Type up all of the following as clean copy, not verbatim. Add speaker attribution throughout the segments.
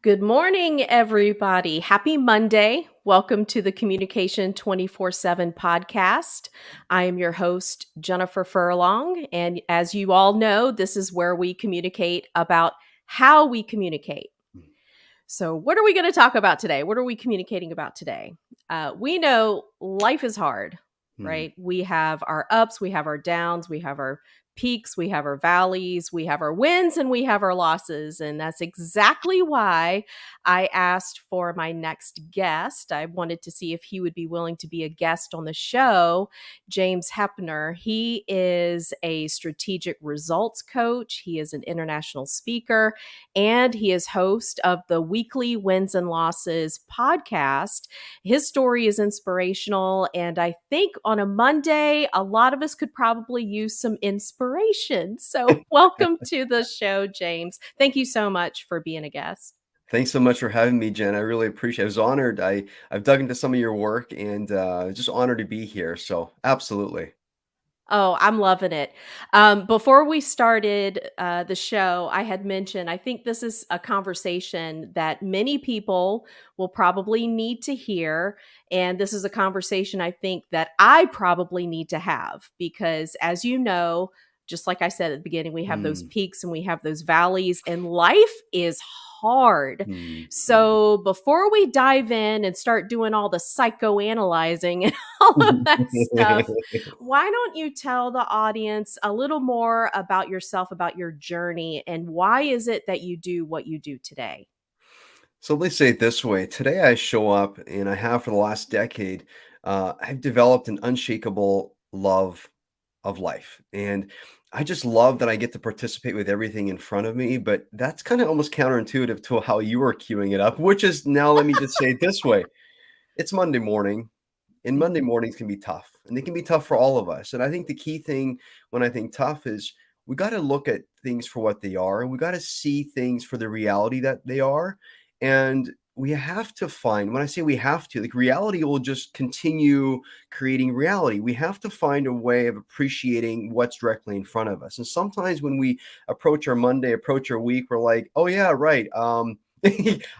Speaker 1: Good morning, everybody. Happy Monday. Welcome to the Communication 24/7 podcast. I am your host, Jennifer Furlong. And as you all know, this is where we communicate about how we communicate. So, what are we going to talk about today? What are we communicating about today? We know life is hard,
Speaker 2: Hmm.
Speaker 1: right? We have our ups, we have our downs, we have our peaks, we have our valleys, we have our wins, and we have our losses. And that's exactly why I asked for my next guest. I wanted to see if he would be willing to be a guest on the show. James Heppner. He is a strategic results coach, he is an international speaker, and he is host of the weekly Wins and Losses podcast. His story is inspirational, and I think on a Monday, a lot of us could probably use some inspiration. So, welcome to the show, James. Thank you so much for being a guest.
Speaker 2: Thanks so much for having me, Jen. I really appreciate it. I was honored. I've dug into some of your work and just honored to be here. So absolutely.
Speaker 1: Oh, I'm loving it. Before we started the show, I had mentioned I think this is a conversation that many people will probably need to hear. And this is a conversation I think that I probably need to have because, as you know, just like I said at the beginning, we have those
Speaker 2: Hmm.
Speaker 1: peaks and we have those valleys, and life is hard.
Speaker 2: Hmm.
Speaker 1: So before we dive in and start doing all the psychoanalyzing and all of that stuff, why don't you tell the audience a little more about yourself, about your journey, and why is it that you do what you do today?
Speaker 2: So let's say it this way. Today I show up and I have for the last decade, I've developed an unshakable love of life. And I just love that I get to participate with everything in front of me. But that's kind of almost counterintuitive to how you were queuing it up, which is now let me just say it this way. It's Monday morning. And Monday
Speaker 1: Mhm.
Speaker 2: mornings can be tough, and they can be tough for all of us. And I think the key thing when I think tough is we got to look at things for what they are, and we got to see things for the reality that they are. And we have to find, when I say we have to, like reality will just continue creating reality. We have to find a way of appreciating what's directly in front of us. And sometimes when we approach our Monday, approach our week, we're like, oh, yeah, right.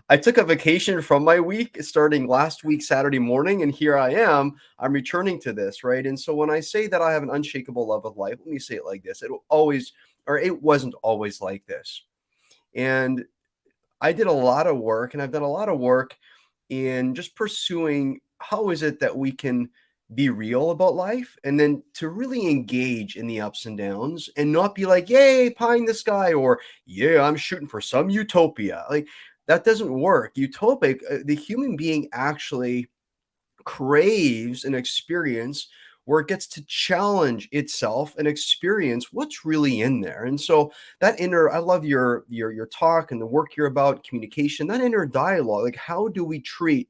Speaker 2: I took a vacation from my week starting last week, Saturday morning, and here I am. I'm returning to this, right? And so when I say that I have an unshakable love of life, let me say it like this. It always, or it wasn't always like this. And I did a lot of work, and I've done a lot of work in just pursuing how is it that we can be real about life and then to really engage in the ups and downs and not be like, yay, pie in the sky, or yeah, I'm shooting for some utopia. Like that doesn't work. Utopic, the human being actually craves an experience where it gets to challenge itself and experience what's really in there. And so that inner, I love your talk and the work you're about communication, that inner dialogue, like how do we treat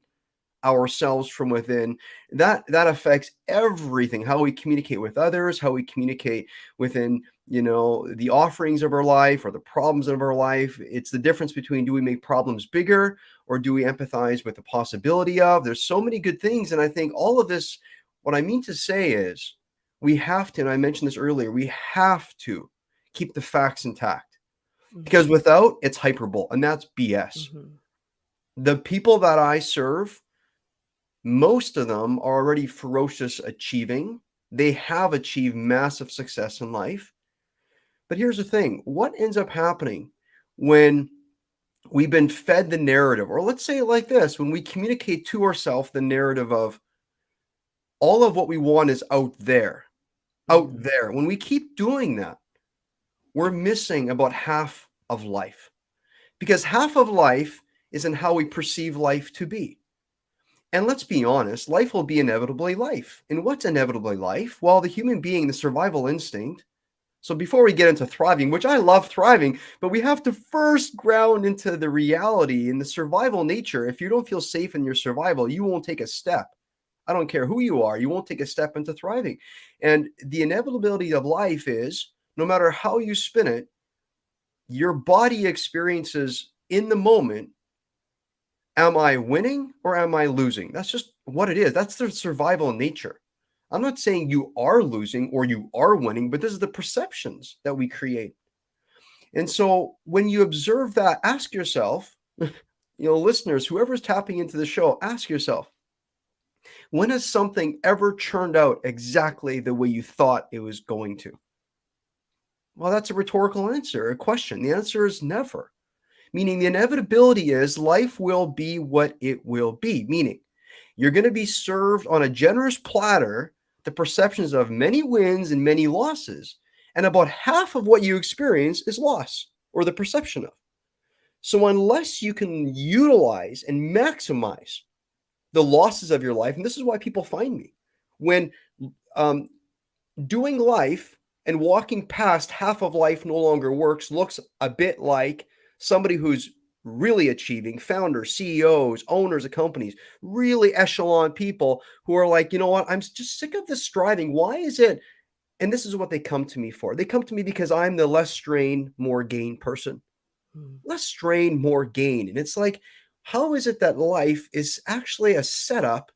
Speaker 2: ourselves from within, that affects everything, how we communicate with others, how we communicate within, the offerings of our life or the problems of our life. It's the difference between, do we make problems bigger or do we empathize with the possibility of? There's so many good things, and I think all of this, what I mean to say is we have to, and I mentioned this earlier, we have to keep the facts intact, because
Speaker 1: Mhm.
Speaker 2: without, it's hyperbole, and that's BS.
Speaker 1: Mhm.
Speaker 2: The people that I serve, most of them are already ferocious achieving. They have achieved massive success in life. But here's the thing, what ends up happening when we've been fed the narrative, or let's say it like this, when we communicate to ourselves the narrative of all of what we want is out there, out
Speaker 1: Mhm.
Speaker 2: there. When we keep doing that, we're missing about half of life, because half of life is in how we perceive life to be. And let's be honest, life will be inevitably life. And what's inevitably life? Well, the human being, the survival instinct. So before we get into thriving, which I love thriving, but we have to first ground into the reality and the survival nature. If you don't feel safe in your survival, you won't take a step. I don't care who you are, you won't take a step into thriving. And the inevitability of life is no matter how you spin it, your body experiences in the moment, am I winning or am I losing? That's just what it is. That's the survival nature. I'm not saying you are losing or you are winning, but this is the perceptions that we create. And so when you observe that, ask yourself, listeners, whoever's tapping into the show, ask yourself, when has something ever turned out exactly the way you thought it was going to? Well, that's a rhetorical answer, a question. The answer is never. Meaning the inevitability is life will be what it will be. Meaning you're going to be served on a generous platter the perceptions of many wins and many losses. And about half of what you experience is loss or the perception of. So unless you can utilize and maximize the losses of your life, and this is why people find me, when um, doing life and walking past half of life no longer works looks a bit like somebody who's really achieving, founders, CEOs, owners of companies, really echelon people who are like, you know what, I'm just sick of this striving. Why is it? And this is what they come to me for. They come to me because I'm the less strain, more gain person.
Speaker 1: Mm.
Speaker 2: Less strain, more gain. And it's like, how is it that life is actually a setup?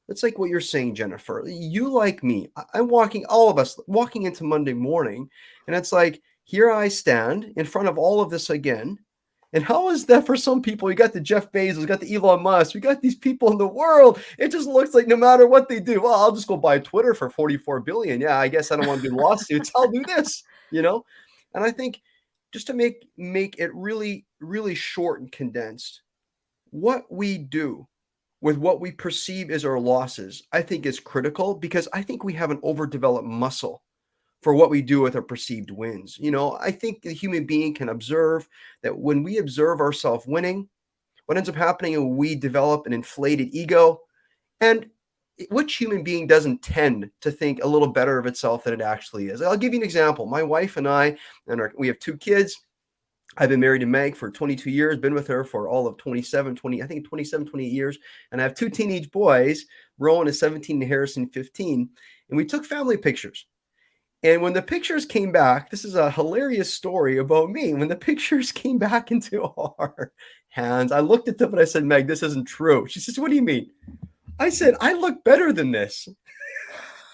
Speaker 2: It's like what you're saying, Jennifer. You, like me, I'm walking, all of us walking into Monday morning, and it's like, here I stand in front of all of this again. And how is that for some people? You got the Jeff Bezos, you got the Elon Musk, we got these people in the world. It just looks like no matter what they do, well, I'll just go buy Twitter for 44 billion. Yeah, I guess I don't want to do lawsuits. I'll do this. And I think just to make it really, really short and condensed, what we do with what we perceive as our losses, I think is critical because I think we have an overdeveloped muscle for what we do with our perceived wins. I think the human being can observe that when we observe ourselves winning, what ends up happening is we develop an inflated ego. And which human being doesn't tend to think a little better of itself than it actually is? I'll give you an example. My wife and I, we have 2 kids. I've been married to Meg for 22 years, been with her for all of 27, 28 years. And I have 2 teenage boys. Rowan is 17 and Harrison 15. And we took family pictures. And when the pictures came back, this is a hilarious story about me. When the pictures came back into our hands, I looked at them and I said, Meg, this isn't true. She says, what do you mean? I said, I look better than this.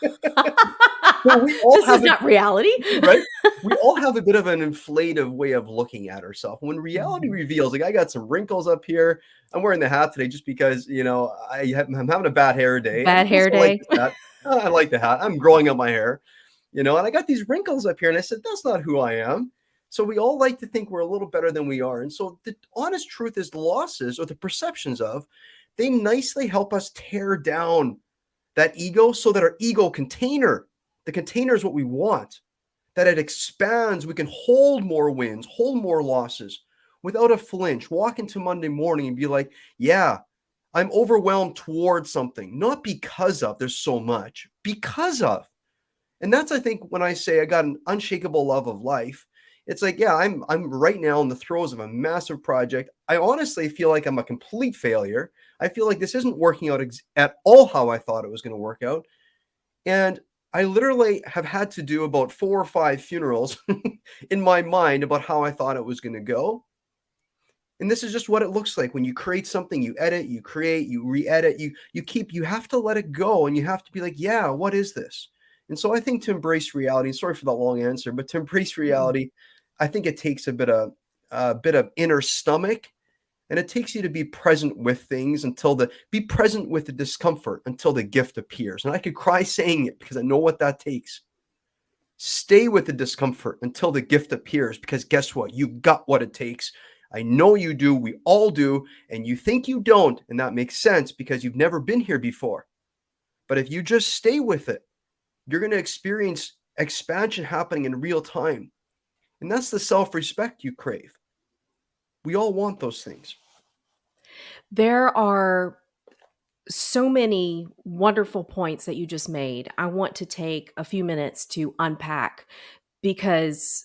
Speaker 2: So we all
Speaker 1: This is
Speaker 2: have
Speaker 1: not reality.
Speaker 2: right? We all have a bit of an inflative way of looking at ourselves. When reality reveals, like I got some wrinkles up here. I'm wearing the hat today just because, I'm having a bad hair day. And
Speaker 1: Bad
Speaker 2: plus
Speaker 1: hair
Speaker 2: I like
Speaker 1: day.
Speaker 2: the hat. I like the hat. I'm growing up my hair, and I got these wrinkles up here. And I said, that's not who I am. So we all like to think we're a little better than we are. And so the honest truth is the losses or the perceptions of, they nicely help us tear down that ego so that our ego container, the container is what we want, that it expands. We can hold more wins, hold more losses without a flinch. Walk into Monday morning and be like, yeah, I'm overwhelmed towards something, not because of, there's so much, because of. And that's, I think, when I say I got an unshakable love of life, it's like, yeah, I'm right now in the throes of a massive project. I honestly feel like I'm a complete failure. I feel like this isn't working out at all how I thought it was going to work out. And I literally have had to do about 4 or 5 funerals in my mind about how I thought it was going to go. And this is just what it looks like when you create something, you edit, you create, you re-edit, you have to let it go, and you have to be like, yeah, what is this? And so I think to embrace reality, and sorry for that long answer, but to embrace reality, I think it takes a bit of inner stomach, and it takes you to be present with things be present with the discomfort until the gift appears. And I could cry saying it because I know what that takes. Stay with the discomfort until the gift appears, because guess what? You got what it takes. I know you do. We all do. And you think you don't. And that makes sense because you've never been here before. But if you just stay with it, you're going to experience expansion happening in real time. And that's the self-respect you crave. We all want those things.
Speaker 1: There are so many wonderful points that you just made. I want to take a few minutes to unpack because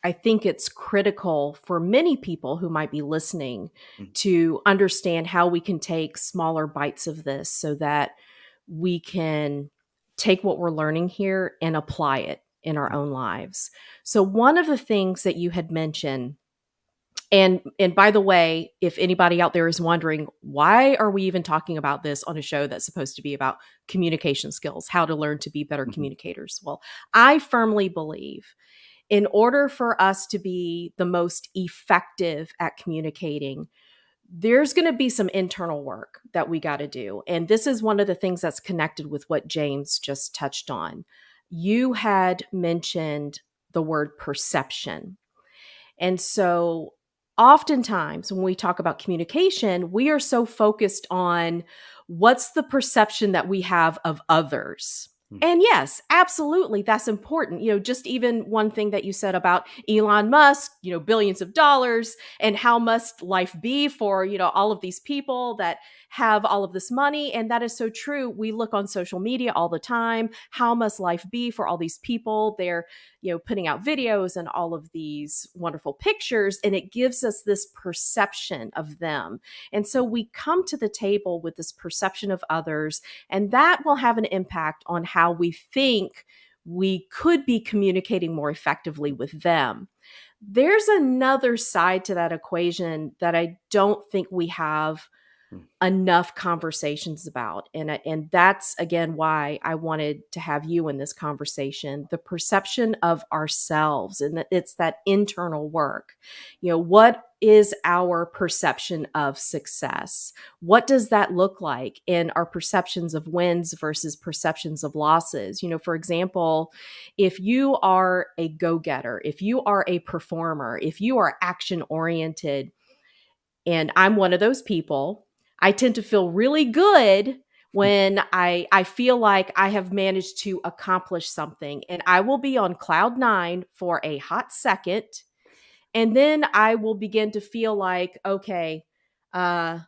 Speaker 1: I think it's critical for many people who might be listening
Speaker 2: Mhm.
Speaker 1: to understand how we can take smaller bites of this so that we can take what we're learning here and apply it in our own lives. So, one of the things that you had mentioned, and by the way, if anybody out there is wondering, why are we even talking about this on a show that's supposed to be about communication skills, how to learn to be better
Speaker 2: Mhm.
Speaker 1: communicators? Well, I firmly believe in order for us to be the most effective at communicating, there's going to be some internal work that we got to do. And this is one of the things that's connected with what James just touched on. You had mentioned the word perception. And so, oftentimes, when we talk about communication, we are so focused on what's the perception that we have of others.
Speaker 2: Mm.
Speaker 1: And yes, absolutely, that's important. Just even one thing that you said about Elon Musk, billions of dollars, and how must life be for, all of these people that have all of this money. And that is so true. We look on social media all the time. How must life be for all these people? They're putting out videos and all of these wonderful pictures, and it gives us this perception of them. And so we come to the table with this perception of others, and that will have an impact on how we think we could be communicating more effectively with them. There's another side to that equation that I don't think we have
Speaker 2: Mm.
Speaker 1: enough conversations about, and that's again why I wanted to have you in this conversation. The perception of ourselves, and it's that internal work. What is our perception of success? What does that look like in our perceptions of wins versus perceptions of losses? For example, if you are a go-getter, if you are a performer, if you are action oriented, and I'm one of those people, I tend to feel really good when I feel like I have managed to accomplish something. And I will be on cloud nine for a hot second. And then I will begin to feel like, okay, I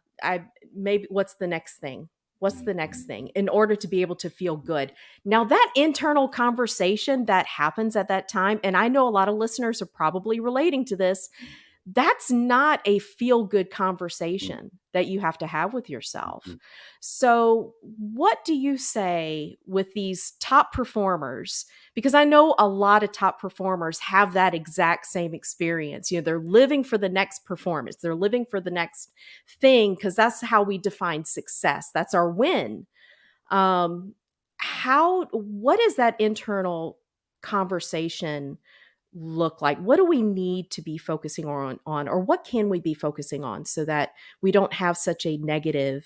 Speaker 1: maybe what's the next thing? What's the next
Speaker 2: Mhm.
Speaker 1: thing in order to be able to feel good? Now, that internal conversation that happens at that time, and I know a lot of listeners are probably relating to this, that's not a feel good
Speaker 2: Mm.
Speaker 1: conversation that you have to have with yourself.
Speaker 2: Mhm.
Speaker 1: So, what do you say with these top performers? Because I know a lot of top performers have that exact same experience. They're living for the next performance, they're living for the next thing, because that's how we define success. That's our win. What is that internal conversation look like? What do we need to be focusing on, or what can we be focusing on so that we don't have such a negative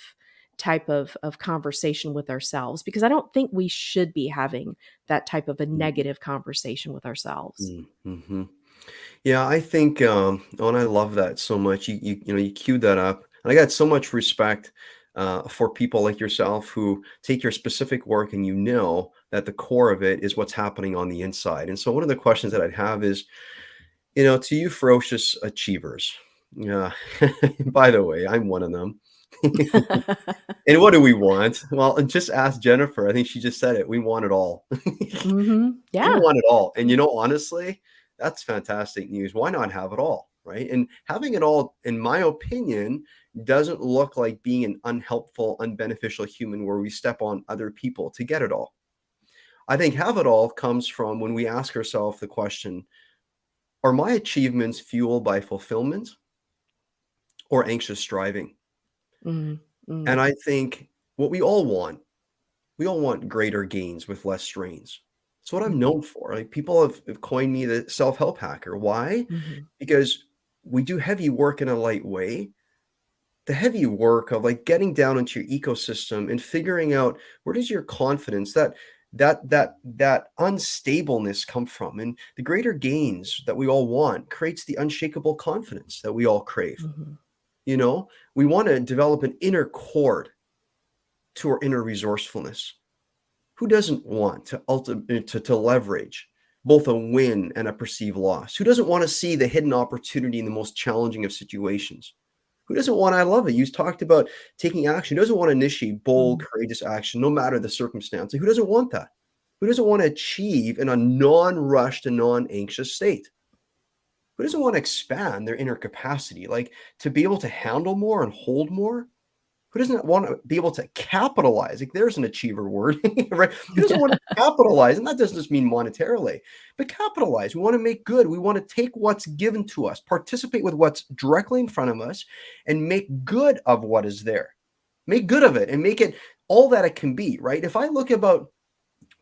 Speaker 1: type of conversation with ourselves? Because I don't think we should be having that type of a
Speaker 2: Mm.
Speaker 1: negative conversation with ourselves.
Speaker 2: Mm. Mhm. Yeah, I think, oh, and I love that so much. You queued that up. And I got so much respect for people like yourself who take your specific work and that the core of it is what's happening on the inside. And so one of the questions that I'd have is, to you ferocious achievers. Yeah. By the way, I'm one of them. And what do we want? Well, just ask Jennifer. I think she just said it. We want it all. We
Speaker 1: Yeah.
Speaker 2: want it all. And honestly, that's fantastic news. Why not have it all? Right. And having it all, in my opinion, doesn't look like being an unhelpful, unbeneficial human where we step on other people to get it all. I think have it all comes from when we ask ourselves the question, are my achievements fueled by fulfillment or anxious striving?
Speaker 1: Mm, mm,
Speaker 2: And I think what we all want greater gains with less strains. It's what I'm
Speaker 1: mhm,
Speaker 2: known for. Like people have coined me the self-help hacker. Why?
Speaker 1: mhm,
Speaker 2: Because we do heavy work in a light way. The heavy work of like getting down into your ecosystem and figuring out where does your confidence, that unstableness come from, and the greater gains that we all want creates the unshakable confidence that we all crave.
Speaker 1: mhm,
Speaker 2: You know, we want to develop an inner cord to our inner resourcefulness. Who doesn't want to leverage both a win and a perceived loss? Who doesn't want to see the hidden opportunity in the most challenging of situations? Who doesn't want, I love it. You talked about taking action. Who doesn't want to initiate bold,
Speaker 1: mhm.
Speaker 2: courageous action, no matter the circumstance? Like, who doesn't want that? Who doesn't want to achieve in a non-rushed and non-anxious state? Who doesn't want to expand their inner capacity, like to be able to handle more and hold more? Who doesn't want to be able to capitalize? Like there's an achiever word, right? Who doesn't want to capitalize? And that doesn't just mean monetarily, but capitalize. We want to make good. We want to take what's given to us, participate with what's directly in front of us, and make good of what is there. Make good of it and make it all that it can be, right? If I look about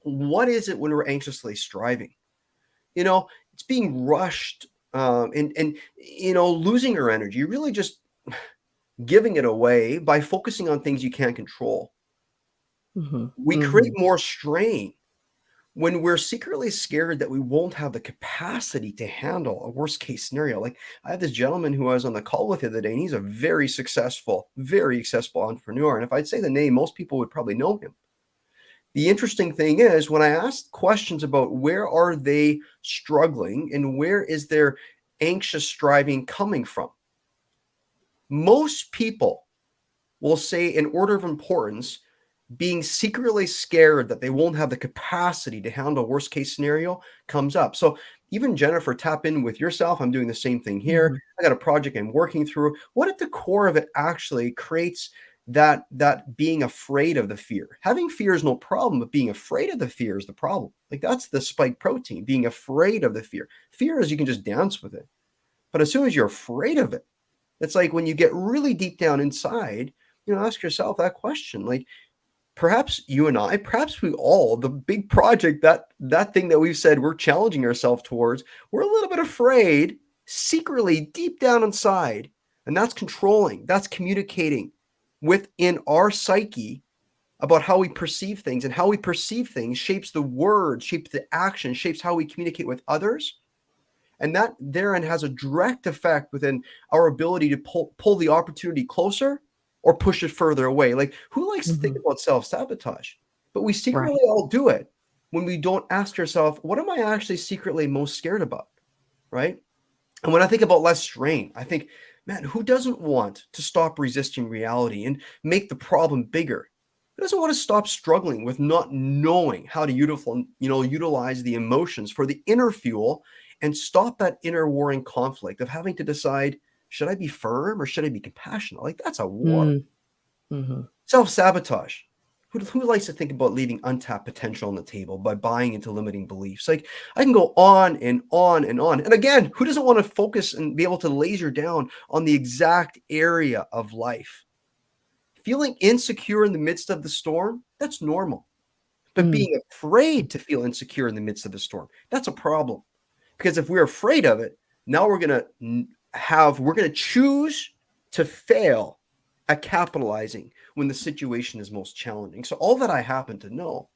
Speaker 2: what is it when we're anxiously striving, it's being rushed, and losing our energy. You really just giving it away by focusing on things you can't control.
Speaker 1: Mhm.
Speaker 2: We create
Speaker 1: Mhm.
Speaker 2: more strain when we're secretly scared that we won't have the capacity to handle a worst case scenario. Like, I had this gentleman who I was on the call with the other day, and he's a very successful entrepreneur. And if I'd say the name, most people would probably know him. The interesting thing is, when I asked questions about where are they struggling and where is their anxious striving coming from, most people will say, in order of importance, being secretly scared that they won't have the capacity to handle worst case scenario comes up. So even Jennifer, tap in with yourself. I'm doing the same thing here.
Speaker 1: Mhm.
Speaker 2: I got a project I'm working through. What at the core of it actually creates that being afraid of the fear? Having fear is no problem, but being afraid of the fear is the problem. Like, that's the spike protein, being afraid of the fear. Fear is you can just dance with it. But as soon as you're afraid of it, it's like when you get really deep down inside, ask yourself that question. Like, perhaps you and I, perhaps we all, the big project, that thing that we've said we're challenging ourselves towards, we're a little bit afraid secretly deep down inside. And that's controlling, that's communicating within our psyche about how we perceive things. And how we perceive things shapes the words, shapes the action, shapes how we communicate with others. And that therein has a direct effect within our ability to pull the opportunity closer or push it further away. Like, who likes to think
Speaker 1: Mhm.
Speaker 2: about self-sabotage? But we secretly
Speaker 1: Right.
Speaker 2: all do it when we don't ask ourselves, what am I actually secretly most scared about? Right. And when I think about less strain, I think, man, who doesn't want to stop resisting reality and make the problem bigger? Who doesn't want to stop struggling with not knowing how to utilize the emotions for the inner fuel and stop that inner warring conflict of having to decide, should I be firm or should I be compassionate? Like, that's a war.
Speaker 1: Mm. Mhm.
Speaker 2: Self-sabotage. Who likes to think about leaving untapped potential on the table by buying into limiting beliefs? Like, I can go on and on and on. And again, who doesn't want to focus and be able to laser down on the exact area of life? Feeling insecure in the midst of the storm, that's normal. But
Speaker 1: Mm.
Speaker 2: being afraid to feel insecure in the midst of the storm, that's a problem. Because if we're afraid of it, now we're going to choose to fail at capitalizing when the situation is most challenging. So all that I happen to know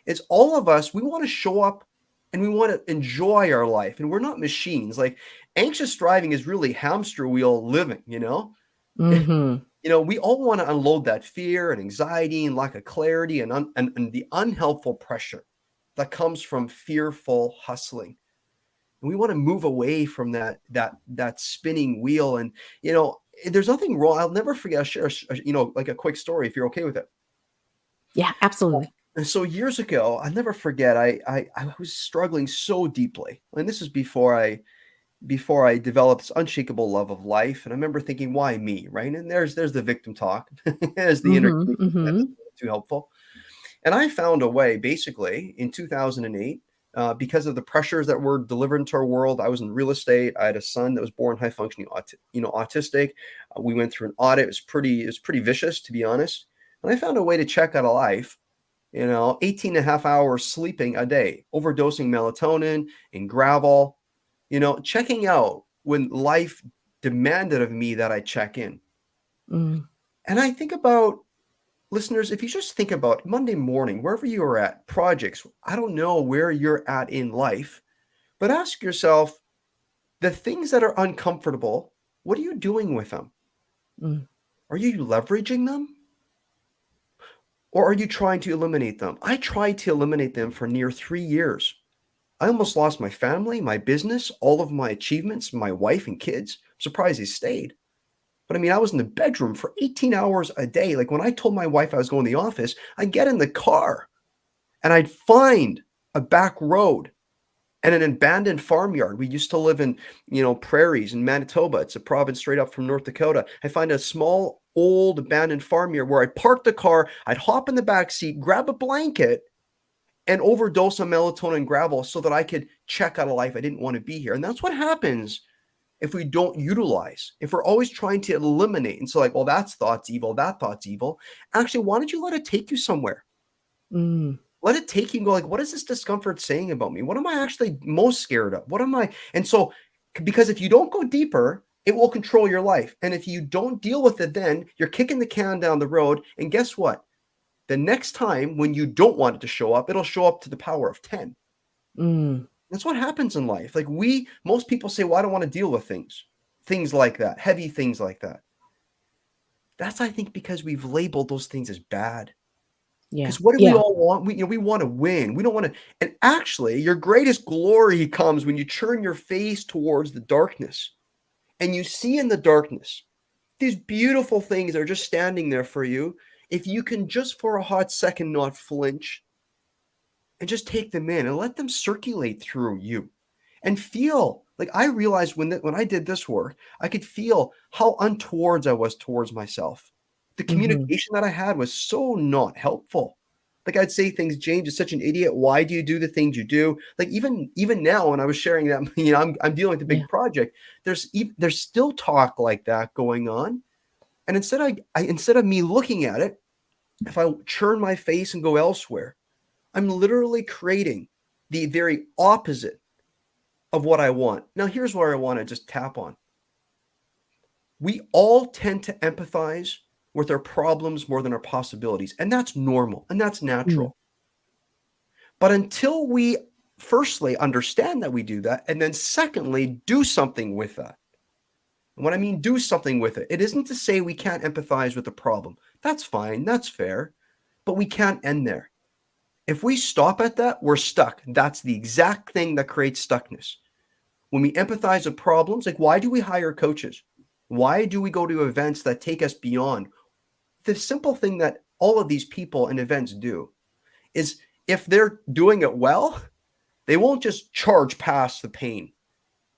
Speaker 2: is, all of us, we want to show up and we want to enjoy our life, and we're not machines. Like, anxious striving is really hamster wheel living.
Speaker 1: Mhm.
Speaker 2: We all want to unload that fear and anxiety and lack of clarity and the unhelpful pressure that comes from fearful hustling. And we want to move away from that spinning wheel. And there's nothing wrong. I'll never forget. I'll share, like a quick story if you're okay with it.
Speaker 1: Yeah, absolutely.
Speaker 2: And so years ago, I'll never forget. I was struggling so deeply, and this is before I developed this unshakable love of life. And I remember thinking, why me, right? And there's the victim talk, there's the inner
Speaker 1: Mhm.
Speaker 2: critic that
Speaker 1: Mhm.
Speaker 2: isn't too helpful. And I found a way, basically, in 2008, because of the pressures that were delivered into our world. I was in real estate. I had a son that was born high functioning, autistic. We went through an audit. It was pretty vicious, to be honest. And I found a way to check out of life. 18 and a half hours sleeping a day, overdosing melatonin and gravel. Checking out when life demanded of me that I check in.
Speaker 1: Mm.
Speaker 2: And I think about, listeners, if you just think about Monday morning, wherever you are at, projects, I don't know where you're at in life, but ask yourself, the things that are uncomfortable, what are you doing with them?
Speaker 1: Mm.
Speaker 2: Are you leveraging them? Or are you trying to eliminate them? I tried to eliminate them for near 3 years. I almost lost my family, my business, all of my achievements, my wife and kids. I'm surprised they stayed. But I mean, I was in the bedroom for 18 hours a day. Like, when I told my wife I was going to the office, I'd get in the car and I'd find a back road and an abandoned farmyard. We used to live in, prairies in Manitoba. It's a province straight up from North Dakota. I find a small, old, abandoned farmyard where I'd park the car, I'd hop in the back seat, grab a blanket, and overdose on melatonin and gravel so that I could check out of life. I didn't want to be here. And that's what happens if we don't utilize, if we're always trying to eliminate. And so, like, well, that's thought's evil, that thought's evil. Actually, why don't you let it take you somewhere?
Speaker 1: Mm.
Speaker 2: Let it take you and go, like, what is this discomfort saying about me? What am I actually most scared of? What am I? And so, because if you don't go deeper, it will control your life. And if you don't deal with it, then you're kicking the can down the road. And guess what? The next time when you don't want it to show up, it'll show up to the power of 10.
Speaker 1: Mm.
Speaker 2: That's what happens in life. Like most people say, well, I don't want to deal with things like that, heavy things like that. That's, I think, because we've labeled those things as bad.
Speaker 1: Yeah.
Speaker 2: Because what do we
Speaker 1: Yeah.
Speaker 2: all want? We want to win. We don't want to. And actually, your greatest glory comes when you turn your face towards the darkness and you see in the darkness these beautiful things that are just standing there for you. If you can just for a hot second not flinch and just take them in and let them circulate through you and feel like I realized when I did this work, I could feel how untowards I was towards myself. The
Speaker 1: Mhm.
Speaker 2: communication that I had was so not helpful. Like I'd say things, James is such an idiot. Why do you do the things you do? Like even now, when I was sharing that, I'm dealing with a
Speaker 1: Yeah.
Speaker 2: big project. There's still talk like that going on, and instead of me looking at it, if I turn my face and go elsewhere, I'm literally creating the very opposite of what I want. Now, here's where I want to just tap on. We all tend to empathize with our problems more than our possibilities, and that's normal and that's
Speaker 1: Mm.
Speaker 2: natural. But until we firstly understand that we do that, and then secondly, do something with that. And when I mean do something with it, it isn't to say we can't empathize with the problem. That's fine, that's fair, but we can't end there. If we stop at that, we're stuck. That's the exact thing that creates stuckness. When we empathize with problems, like why do we hire coaches? Why do we go to events that take us beyond? The simple thing that all of these people and events do is if they're doing it well, they won't just charge past the pain.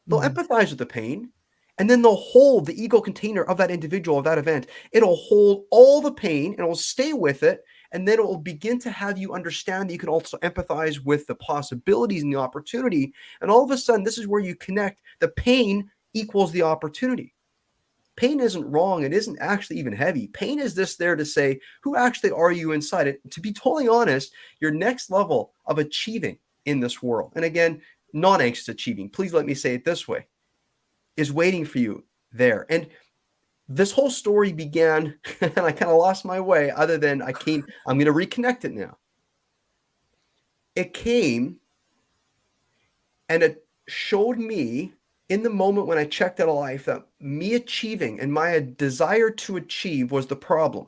Speaker 2: They'll
Speaker 1: Mhm.
Speaker 2: empathize with the pain, and then they'll hold the ego container of that individual, of that event. It'll hold all the pain and it'll stay with it. And then it will begin to have you understand that you can also empathize with the possibilities and the opportunity. And all of a sudden, this is where you connect. The pain equals the opportunity. Pain isn't wrong. It isn't actually even heavy. Pain is this there to say, who actually are you inside it? To be totally honest, your next level of achieving in this world, and again, non anxious achieving, please let me say it this way, is waiting for you there. And this whole story began, and I kind of lost my way, other than I'm going to reconnect it now. It came and it showed me in the moment when I checked out of life that me achieving and my desire to achieve was the problem.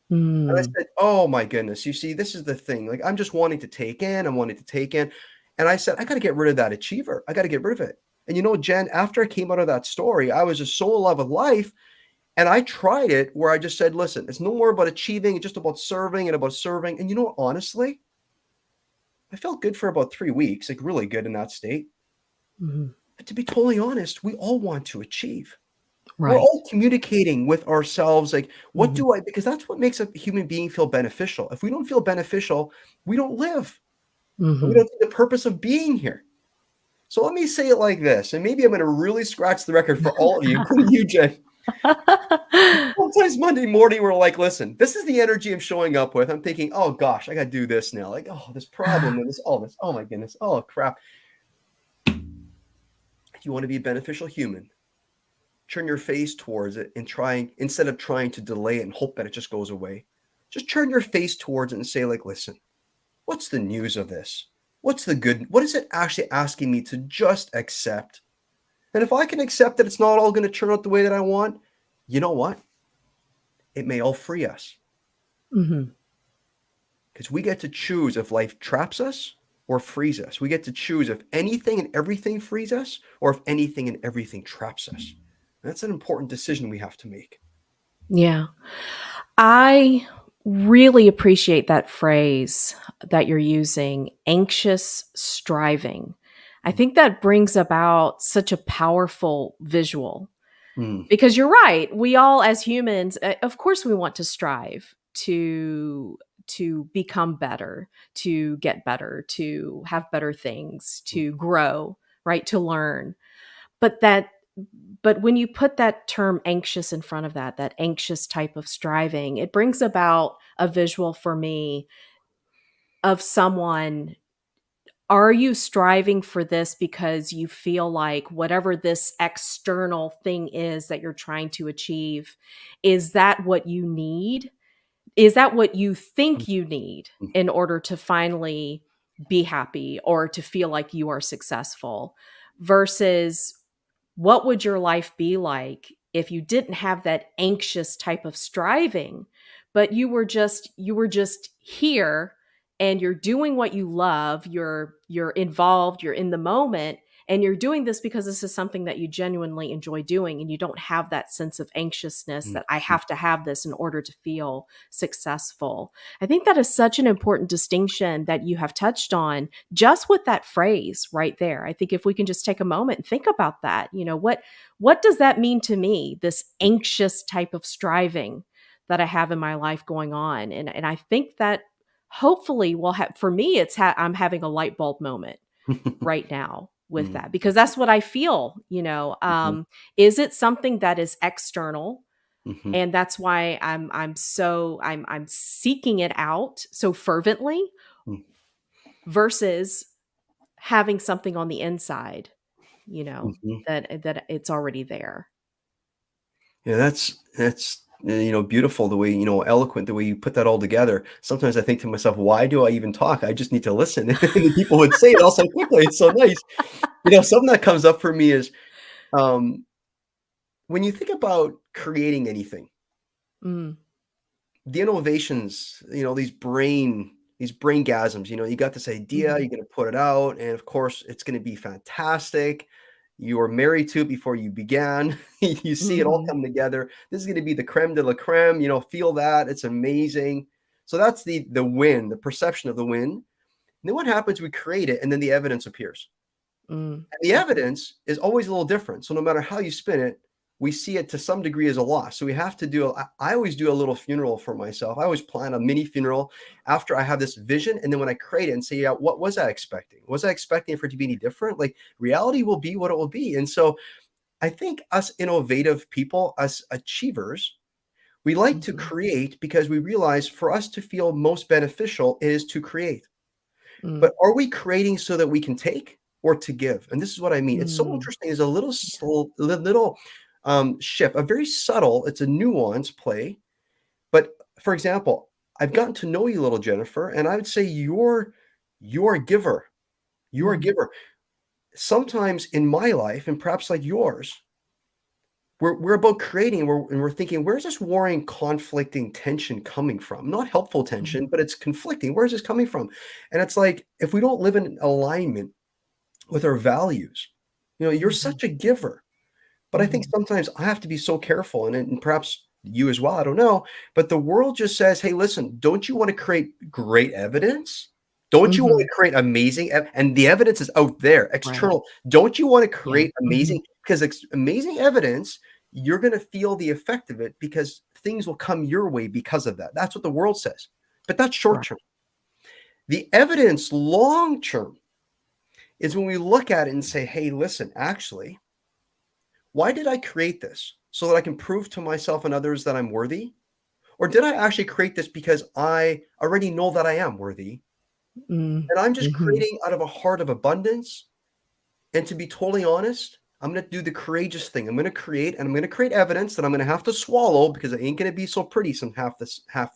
Speaker 2: And I
Speaker 1: Mm.
Speaker 2: said, oh my goodness, you see, this is the thing. Like, I'm just wanting to take in, I'm wanting to take in. And I said, I got to get rid of that achiever. I got to get rid of it. And Jen, after I came out of that story, I was just so in love with life. And I tried it where I just said, listen, it's no more about achieving, it's just about serving and about serving. And honestly, I felt good for about 3 weeks, like really good in that state.
Speaker 1: Mhm.
Speaker 2: But to be totally honest, we all want to achieve. We're
Speaker 1: Right.
Speaker 2: all communicating with ourselves, like, what
Speaker 1: Mhm.
Speaker 2: do I, because that's what makes a human being feel beneficial. If we don't feel beneficial, we don't live. And we
Speaker 1: Mhm.
Speaker 2: don't see the purpose of being here. So let me say it like this, and maybe I'm going to really scratch the record for all of you, including you, Jen. Sometimes Monday morning, we're like, listen, this is the energy I'm showing up with. I'm thinking, oh gosh, I got to do this now. Like, oh, this problem and this. Oh my goodness. Oh crap. If you want to be a beneficial human, turn your face towards it and instead of trying to delay it and hope that it just goes away, just turn your face towards it and say, like, listen, what's the news of this? What's the good? What is it actually asking me to just accept? And if I can accept that it's not all going to turn out the way that I want, you know what? It may all free us.
Speaker 1: Mhm.
Speaker 2: Because we get to choose if life traps us or frees us. We get to choose if anything and everything frees us or if anything and everything traps us. That's an important decision we have to make.
Speaker 1: Yeah. I really appreciate that phrase that you're using, anxious striving. I think that brings about such a powerful visual
Speaker 2: Mm,
Speaker 1: because you're right. We all as humans, of course we want to strive to become better, to get better, to have better things,
Speaker 2: mm,
Speaker 1: to grow, right? To learn. But that but when you put that term anxious in front of that anxious type of striving, it brings about a visual for me of someone Are you striving for this because you feel like whatever this external thing is that you're trying to achieve, is that what you need? Is that what you think you need in order to finally be happy or to feel like you are successful? Versus what would your life be like if you didn't have that anxious type of striving, but you were just here and you're doing what you love, you're involved, you're in the moment, and you're doing this because this is something that you genuinely enjoy doing, and you don't have that sense of anxiousness
Speaker 2: Mhm.
Speaker 1: that I have to have this in order to feel successful. I think that is such an important distinction that you have touched on just with that phrase right there. I think if we can just take a moment and think about that, what does that mean to me? This anxious type of striving that I have in my life going on, and I think that hopefully will have, for me, I'm having a light bulb moment right now with
Speaker 2: Mhm.
Speaker 1: that, because that's what I feel.
Speaker 2: Mhm.
Speaker 1: Is it something that is external,
Speaker 2: Mhm.
Speaker 1: and that's why I'm seeking it out so fervently,
Speaker 2: Mhm.
Speaker 1: versus having something on the inside,
Speaker 2: Mhm.
Speaker 1: that it's already there.
Speaker 2: Yeah, that's beautiful the way, eloquent the way you put that all together. Sometimes I think to myself, "Why do I even talk? I just need to listen." And people would say it all so quickly. It's so nice. Something that comes up for me is, um, when you think about creating anything,
Speaker 1: Mm,
Speaker 2: the innovations, these brain gasms, you got this idea,
Speaker 1: mhm,
Speaker 2: you're gonna put it out, and of course, it's gonna be fantastic. You were married to it before you began. You see it all
Speaker 1: mhm,
Speaker 2: come together. This is gonna be the crème de la crème, feel that, it's amazing. So that's the win, the perception of the win. And then what happens? We create it, and then the evidence appears.
Speaker 1: mm,
Speaker 2: And the
Speaker 1: mhm,
Speaker 2: evidence is always a little different. So no matter how you spin it, we see it to some degree as a loss. So we have to I always do a little funeral for myself. I always plan a mini funeral after I have this vision. And then when I create it and say, yeah, what was I expecting? Was I expecting for it to be any different? Like reality will be what it will be. And so I think us innovative people, us achievers, we like to
Speaker 1: mhm,
Speaker 2: create because we realize for us to feel most beneficial is to create.
Speaker 1: mm,
Speaker 2: But are we creating so that we can take or to give? And this is what I mean. It's so
Speaker 1: mm.
Speaker 2: interesting. There's a little
Speaker 1: Yeah.
Speaker 2: little shift, a very subtle. It's a nuance play. But for example, I've gotten to know you, little Jennifer, and I would say you're a giver. You're a
Speaker 1: Mhm,
Speaker 2: giver. Sometimes in my life, and perhaps like yours, we're about creating. And we're thinking, where's this warring, conflicting tension coming from? Not helpful tension,
Speaker 1: mhm,
Speaker 2: but it's conflicting. Where's this coming from? And it's like if we don't live in alignment with our values. You're
Speaker 1: mhm,
Speaker 2: such a giver, but I think
Speaker 1: mhm,
Speaker 2: sometimes I have to be so careful, and perhaps you as well. I don't know, but the world just says, "Hey, listen, don't you want to create great evidence? Don't you want
Speaker 1: mhm.
Speaker 2: to create amazing?" And the evidence is out there,
Speaker 1: Right.
Speaker 2: external. Don't you want to
Speaker 1: Yeah.
Speaker 2: create amazing?
Speaker 1: Mhm,
Speaker 2: Because amazing evidence, you're going to feel the effect of it because things will come your way because of that. That's what the world says, but that's short
Speaker 1: right.
Speaker 2: term. The evidence, long term, is when we look at it and say, hey, listen, actually, why did I create this? So that I can prove to myself and others that I'm worthy? Or did I actually create this because I already know that I am worthy?
Speaker 1: Mm,
Speaker 2: And I'm just
Speaker 1: mhm,
Speaker 2: creating out of a heart of abundance? And to be totally honest, I'm going to do the courageous thing. I'm going to create, and I'm going to create evidence that I'm going to have to swallow because it ain't going to be so pretty half the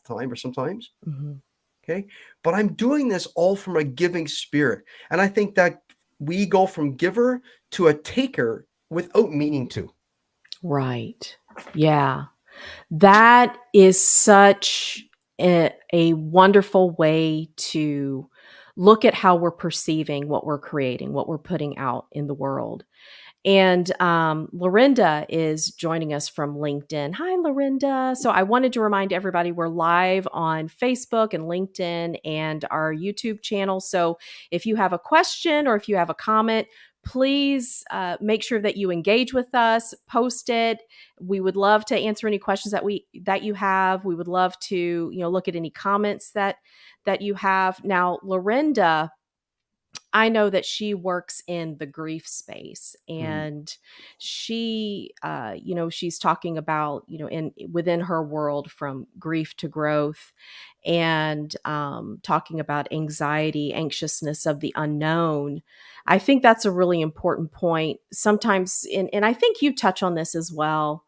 Speaker 2: time or sometimes.
Speaker 1: mhm.
Speaker 2: Okay. But I'm doing this all from a giving spirit. And I think that we go from giver to a taker without meaning to.
Speaker 1: Right. Yeah. That is such a wonderful way to look at how we're perceiving what we're creating, what we're putting out in the world. And Lorinda is joining us from LinkedIn. Hi, Lorinda. So I wanted to remind everybody we're live on Facebook and LinkedIn and our YouTube channel. So if you have a question or if you have a comment, please make sure that you engage with us, post it. We would love to answer any questions that you have. We would love to look at any comments that you have. Now, Lorinda, I know that she works in the grief space,
Speaker 2: Mhm.
Speaker 1: and she, she's talking about, in within her world from grief to growth, and talking about anxiety, anxiousness of the unknown. I think that's a really important point. Sometimes, and I think you touch on this as well,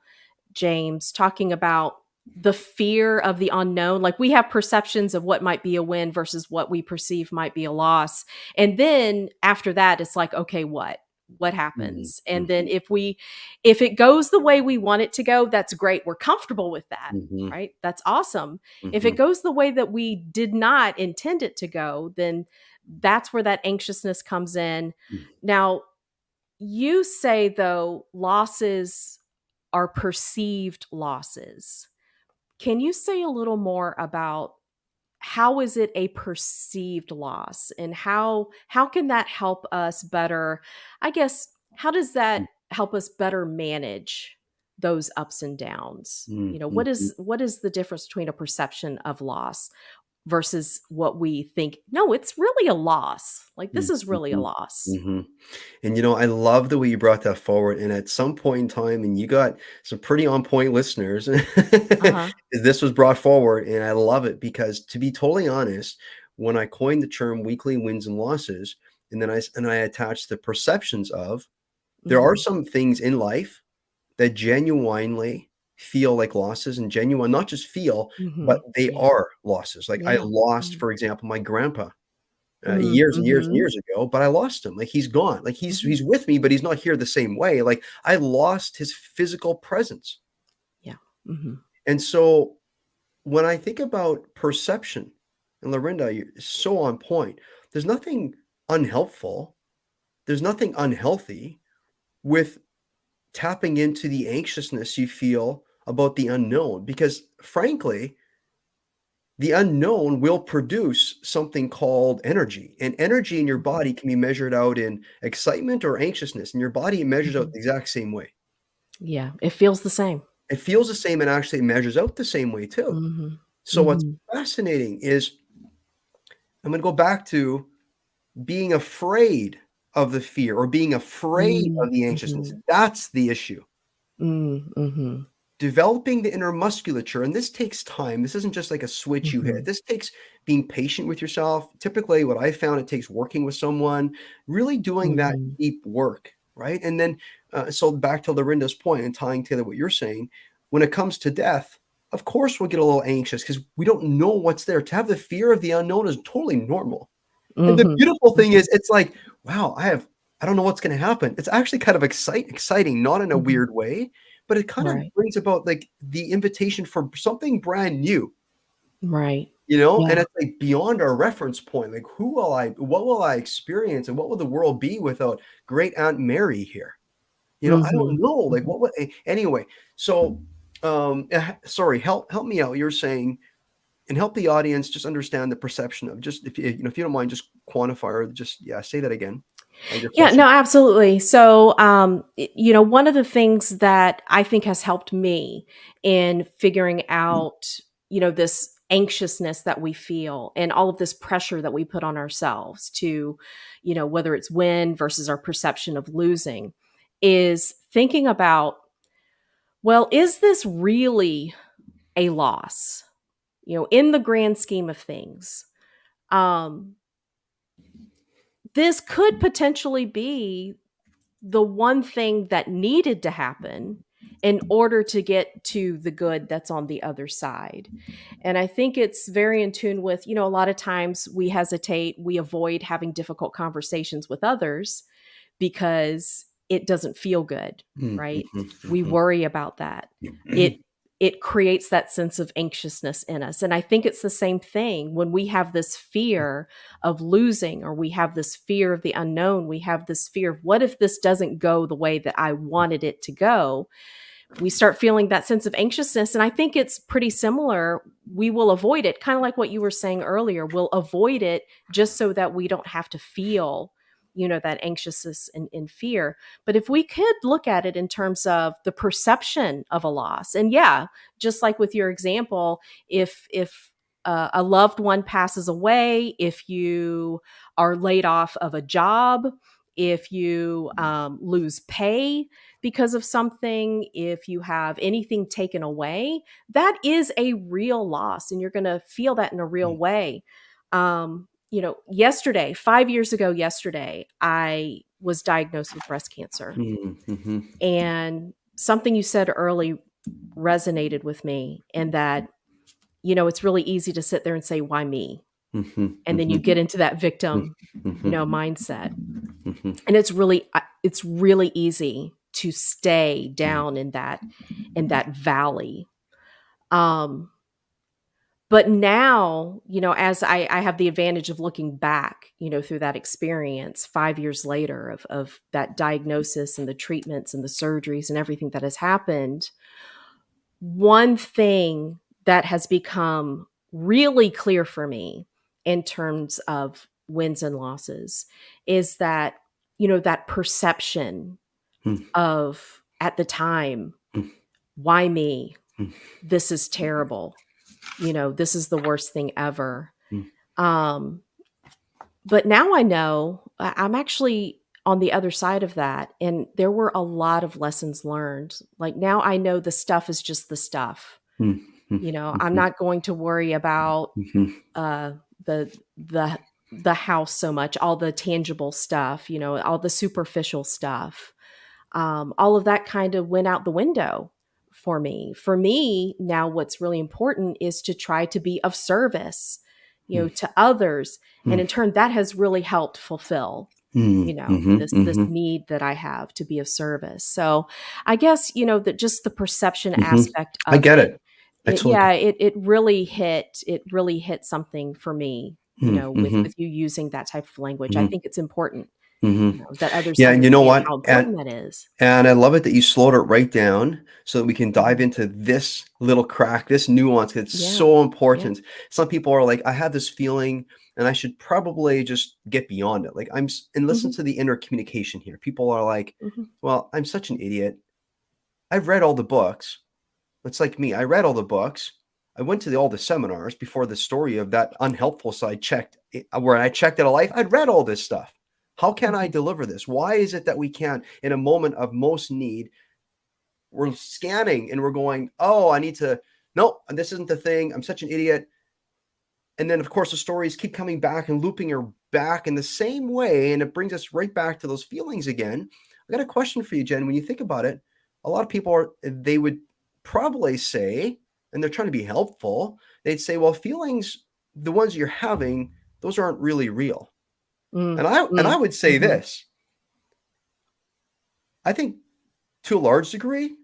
Speaker 1: James, talking about the fear of the unknown. Like, we have perceptions of what might be a win versus what we perceive might be a loss. And then after that, it's like, okay, what
Speaker 2: Mhm.
Speaker 1: happens? And then
Speaker 2: Mhm.
Speaker 1: if it goes the way we want it to go, that's great. We're comfortable with that,
Speaker 2: Mhm.
Speaker 1: right? That's awesome. If it
Speaker 2: Mhm.
Speaker 1: goes the way that we did not intend it to go, then that's where that anxiousness comes in.
Speaker 2: Mhm.
Speaker 1: Now, you say, though, losses are perceived losses. Can you say a little more about how is it a perceived loss, and how can that help us better? I guess, how does that help us better manage those ups and downs?
Speaker 2: Mhm.
Speaker 1: What
Speaker 2: Mhm.
Speaker 1: is the difference between a perception of loss versus what we think, no, it's really a loss. Like, this
Speaker 2: Mhm.
Speaker 1: is really a
Speaker 2: Mhm.
Speaker 1: loss.
Speaker 2: Mhm. And I love the way you brought that forward. And at some point in time, and you got some pretty on point listeners,
Speaker 1: Uh-huh.
Speaker 2: this was brought forward, and I love it because, to be totally honest, when I coined the term weekly wins and losses, and then I attached the perceptions of, there are
Speaker 1: Mhm.
Speaker 2: some things in life that genuinely feel like losses, and genuine, not just feel, but
Speaker 1: Mhm.
Speaker 2: they
Speaker 1: Yeah.
Speaker 2: are losses. Like, I
Speaker 1: Yeah.
Speaker 2: lost,
Speaker 1: Mhm.
Speaker 2: for example, my grandpa years and years and
Speaker 1: Mhm.
Speaker 2: years ago, but I lost him. Like, he's gone. Like,
Speaker 1: Mhm.
Speaker 2: he's with me, but he's not here the same way. Like, I lost his physical presence.
Speaker 1: Yeah. Mhm.
Speaker 2: And so when I think about perception, and Lorinda, you're so on point. There's nothing unhelpful. There's nothing unhealthy with tapping into the anxiousness you feel about the unknown, because frankly, the unknown will produce something called energy, and energy in your
Speaker 1: Mhm.
Speaker 2: body can be measured out in excitement or anxiousness. In your body, it measures out
Speaker 1: Mhm.
Speaker 2: the exact same way.
Speaker 1: Yeah, it feels the same.
Speaker 2: It feels the same and actually measures out the same way too.
Speaker 1: Mhm.
Speaker 2: So what's
Speaker 1: Mhm.
Speaker 2: fascinating is, I'm going to go back to being afraid of the fear, or being afraid
Speaker 1: Mm,
Speaker 2: of the anxiousness.
Speaker 1: mhm.
Speaker 2: That's the issue.
Speaker 1: Mm, mhm.
Speaker 2: Developing the inner musculature, and this takes time. This isn't just like a switch you hit.
Speaker 1: Mhm.
Speaker 2: This takes being patient with yourself. Typically, what I found, it takes working with someone, really doing that
Speaker 1: Mhm.
Speaker 2: deep work, right? And then, so back to Lorinda's point and tying together what you're saying, when it comes to death, of course we'll get a little anxious because we don't know what's there. To have the fear of the unknown is totally normal. And the
Speaker 1: Mhm.
Speaker 2: beautiful thing
Speaker 1: Mhm.
Speaker 2: is, it's like, wow, I don't know what's gonna happen. It's actually kind of exciting, not in a
Speaker 1: Mhm.
Speaker 2: weird way, but it kind of
Speaker 1: Right.
Speaker 2: brings about, like, the invitation for something brand new,
Speaker 1: Right.
Speaker 2: and
Speaker 1: Yeah.
Speaker 2: it's, like, beyond our reference point. Like, what will I experience, and what will the world be without great Aunt Mary here? I don't
Speaker 1: Mhm.
Speaker 2: know, like,
Speaker 1: Mhm.
Speaker 2: what would anyway, so, sorry, help me out. You're saying, and help the audience just understand the perception of, just, if you don't mind, just quantify, or just, yeah, say that again, your
Speaker 1: Yeah,
Speaker 2: question.
Speaker 1: no, absolutely. So, one of the things that I think has helped me in figuring out, this anxiousness that we feel and all of this pressure that we put on ourselves to, whether it's win versus our perception of losing, is thinking about, well, is this really a loss? In the grand scheme of things, um, this could potentially be the one thing that needed to happen in order to get to the good that's on the other side. And I think it's very in tune with, a lot of times we hesitate, we avoid having difficult conversations with others because it doesn't feel good,
Speaker 2: Mm,
Speaker 1: right?
Speaker 2: mhm,
Speaker 1: We
Speaker 2: mhm.
Speaker 1: worry about that. It creates that sense of anxiousness in us. And I think it's the same thing when we have this fear of losing, or we have this fear of the unknown, we have this fear of, what if this doesn't go the way that I wanted it to go? We start feeling that sense of anxiousness. And I think it's pretty similar. We will avoid it, kind of like what you were saying earlier. We'll avoid it just so that we don't have to feel, that anxiousness and fear. But if we could look at it in terms of the perception of a loss, and yeah, just like with your example, if a loved one passes away, if you are laid off of a job, if you lose pay because of something, if you have anything taken away, that is a real loss, and you're going to feel that in a real way. Yesterday, 5 years ago, yesterday, I was diagnosed with breast cancer.
Speaker 2: Mm-hmm.
Speaker 1: And something you said early resonated with me, in that, it's really easy to sit there and say, why me?
Speaker 2: Mm-hmm.
Speaker 1: And then you get into that victim, mindset. And it's really easy to stay down in that valley. Um, but now, as I have the advantage of looking back, through that experience 5 years later of that diagnosis and the treatments and the surgeries and everything that has happened, one thing that has become really clear for me in terms of wins and losses is that, that perception of, at the time, why me? This is terrible. This is the worst thing ever. Um, but now I know I'm actually on the other side of that. And there were a lot of lessons learned. Like, now I know the stuff is just the stuff. I'm not going to worry about uh, the the the house so much, all the tangible stuff, all the superficial stuff. All of that kind of went out the window for me. For me, now what's really important is to try to be of service, to others. And in turn, that has really helped fulfill, this need that I have to be of service. So I guess, that just the perception aspect
Speaker 2: I
Speaker 1: of
Speaker 2: get
Speaker 1: it,
Speaker 2: it. I totally get it.
Speaker 1: it really hit something for me, with you using that type of language. I think it's important, that others
Speaker 2: Yeah, and you know
Speaker 1: understand
Speaker 2: what?
Speaker 1: how important that is.
Speaker 2: And I love it that you slowed it right down so that we can dive
Speaker 1: Mhm.
Speaker 2: into this little crack, this nuance. It's
Speaker 1: Yeah.
Speaker 2: so
Speaker 1: Yeah.
Speaker 2: important. Some people are like, I have this feeling and I should probably just get beyond it. Like and listen
Speaker 1: Mhm.
Speaker 2: to the inner communication here. People are like,
Speaker 1: Mhm.
Speaker 2: well, I'm such an idiot. I've read all the books. It's like me. I read all the books. I went to all the seminars before the story of that unhelpful side where I checked out of life. I'd read all this stuff. How can I
Speaker 1: Mhm.
Speaker 2: deliver this? Why is it that we can't, in a moment of most need, we're scanning and we're going, oh, I need to, no, this isn't the thing. I'm such an idiot. And then, of course, the stories keep coming back and looping her back in the same way. And it brings us right back to those feelings again. I got a question for you, Jen. When you think about it, a lot of people they would probably say, and they're trying to be helpful, they'd say, well, feelings, the ones you're having, those aren't really real.
Speaker 1: Mm.
Speaker 2: And I
Speaker 1: Mm.
Speaker 2: would say
Speaker 1: Mhm.
Speaker 2: this. I think to a large degree,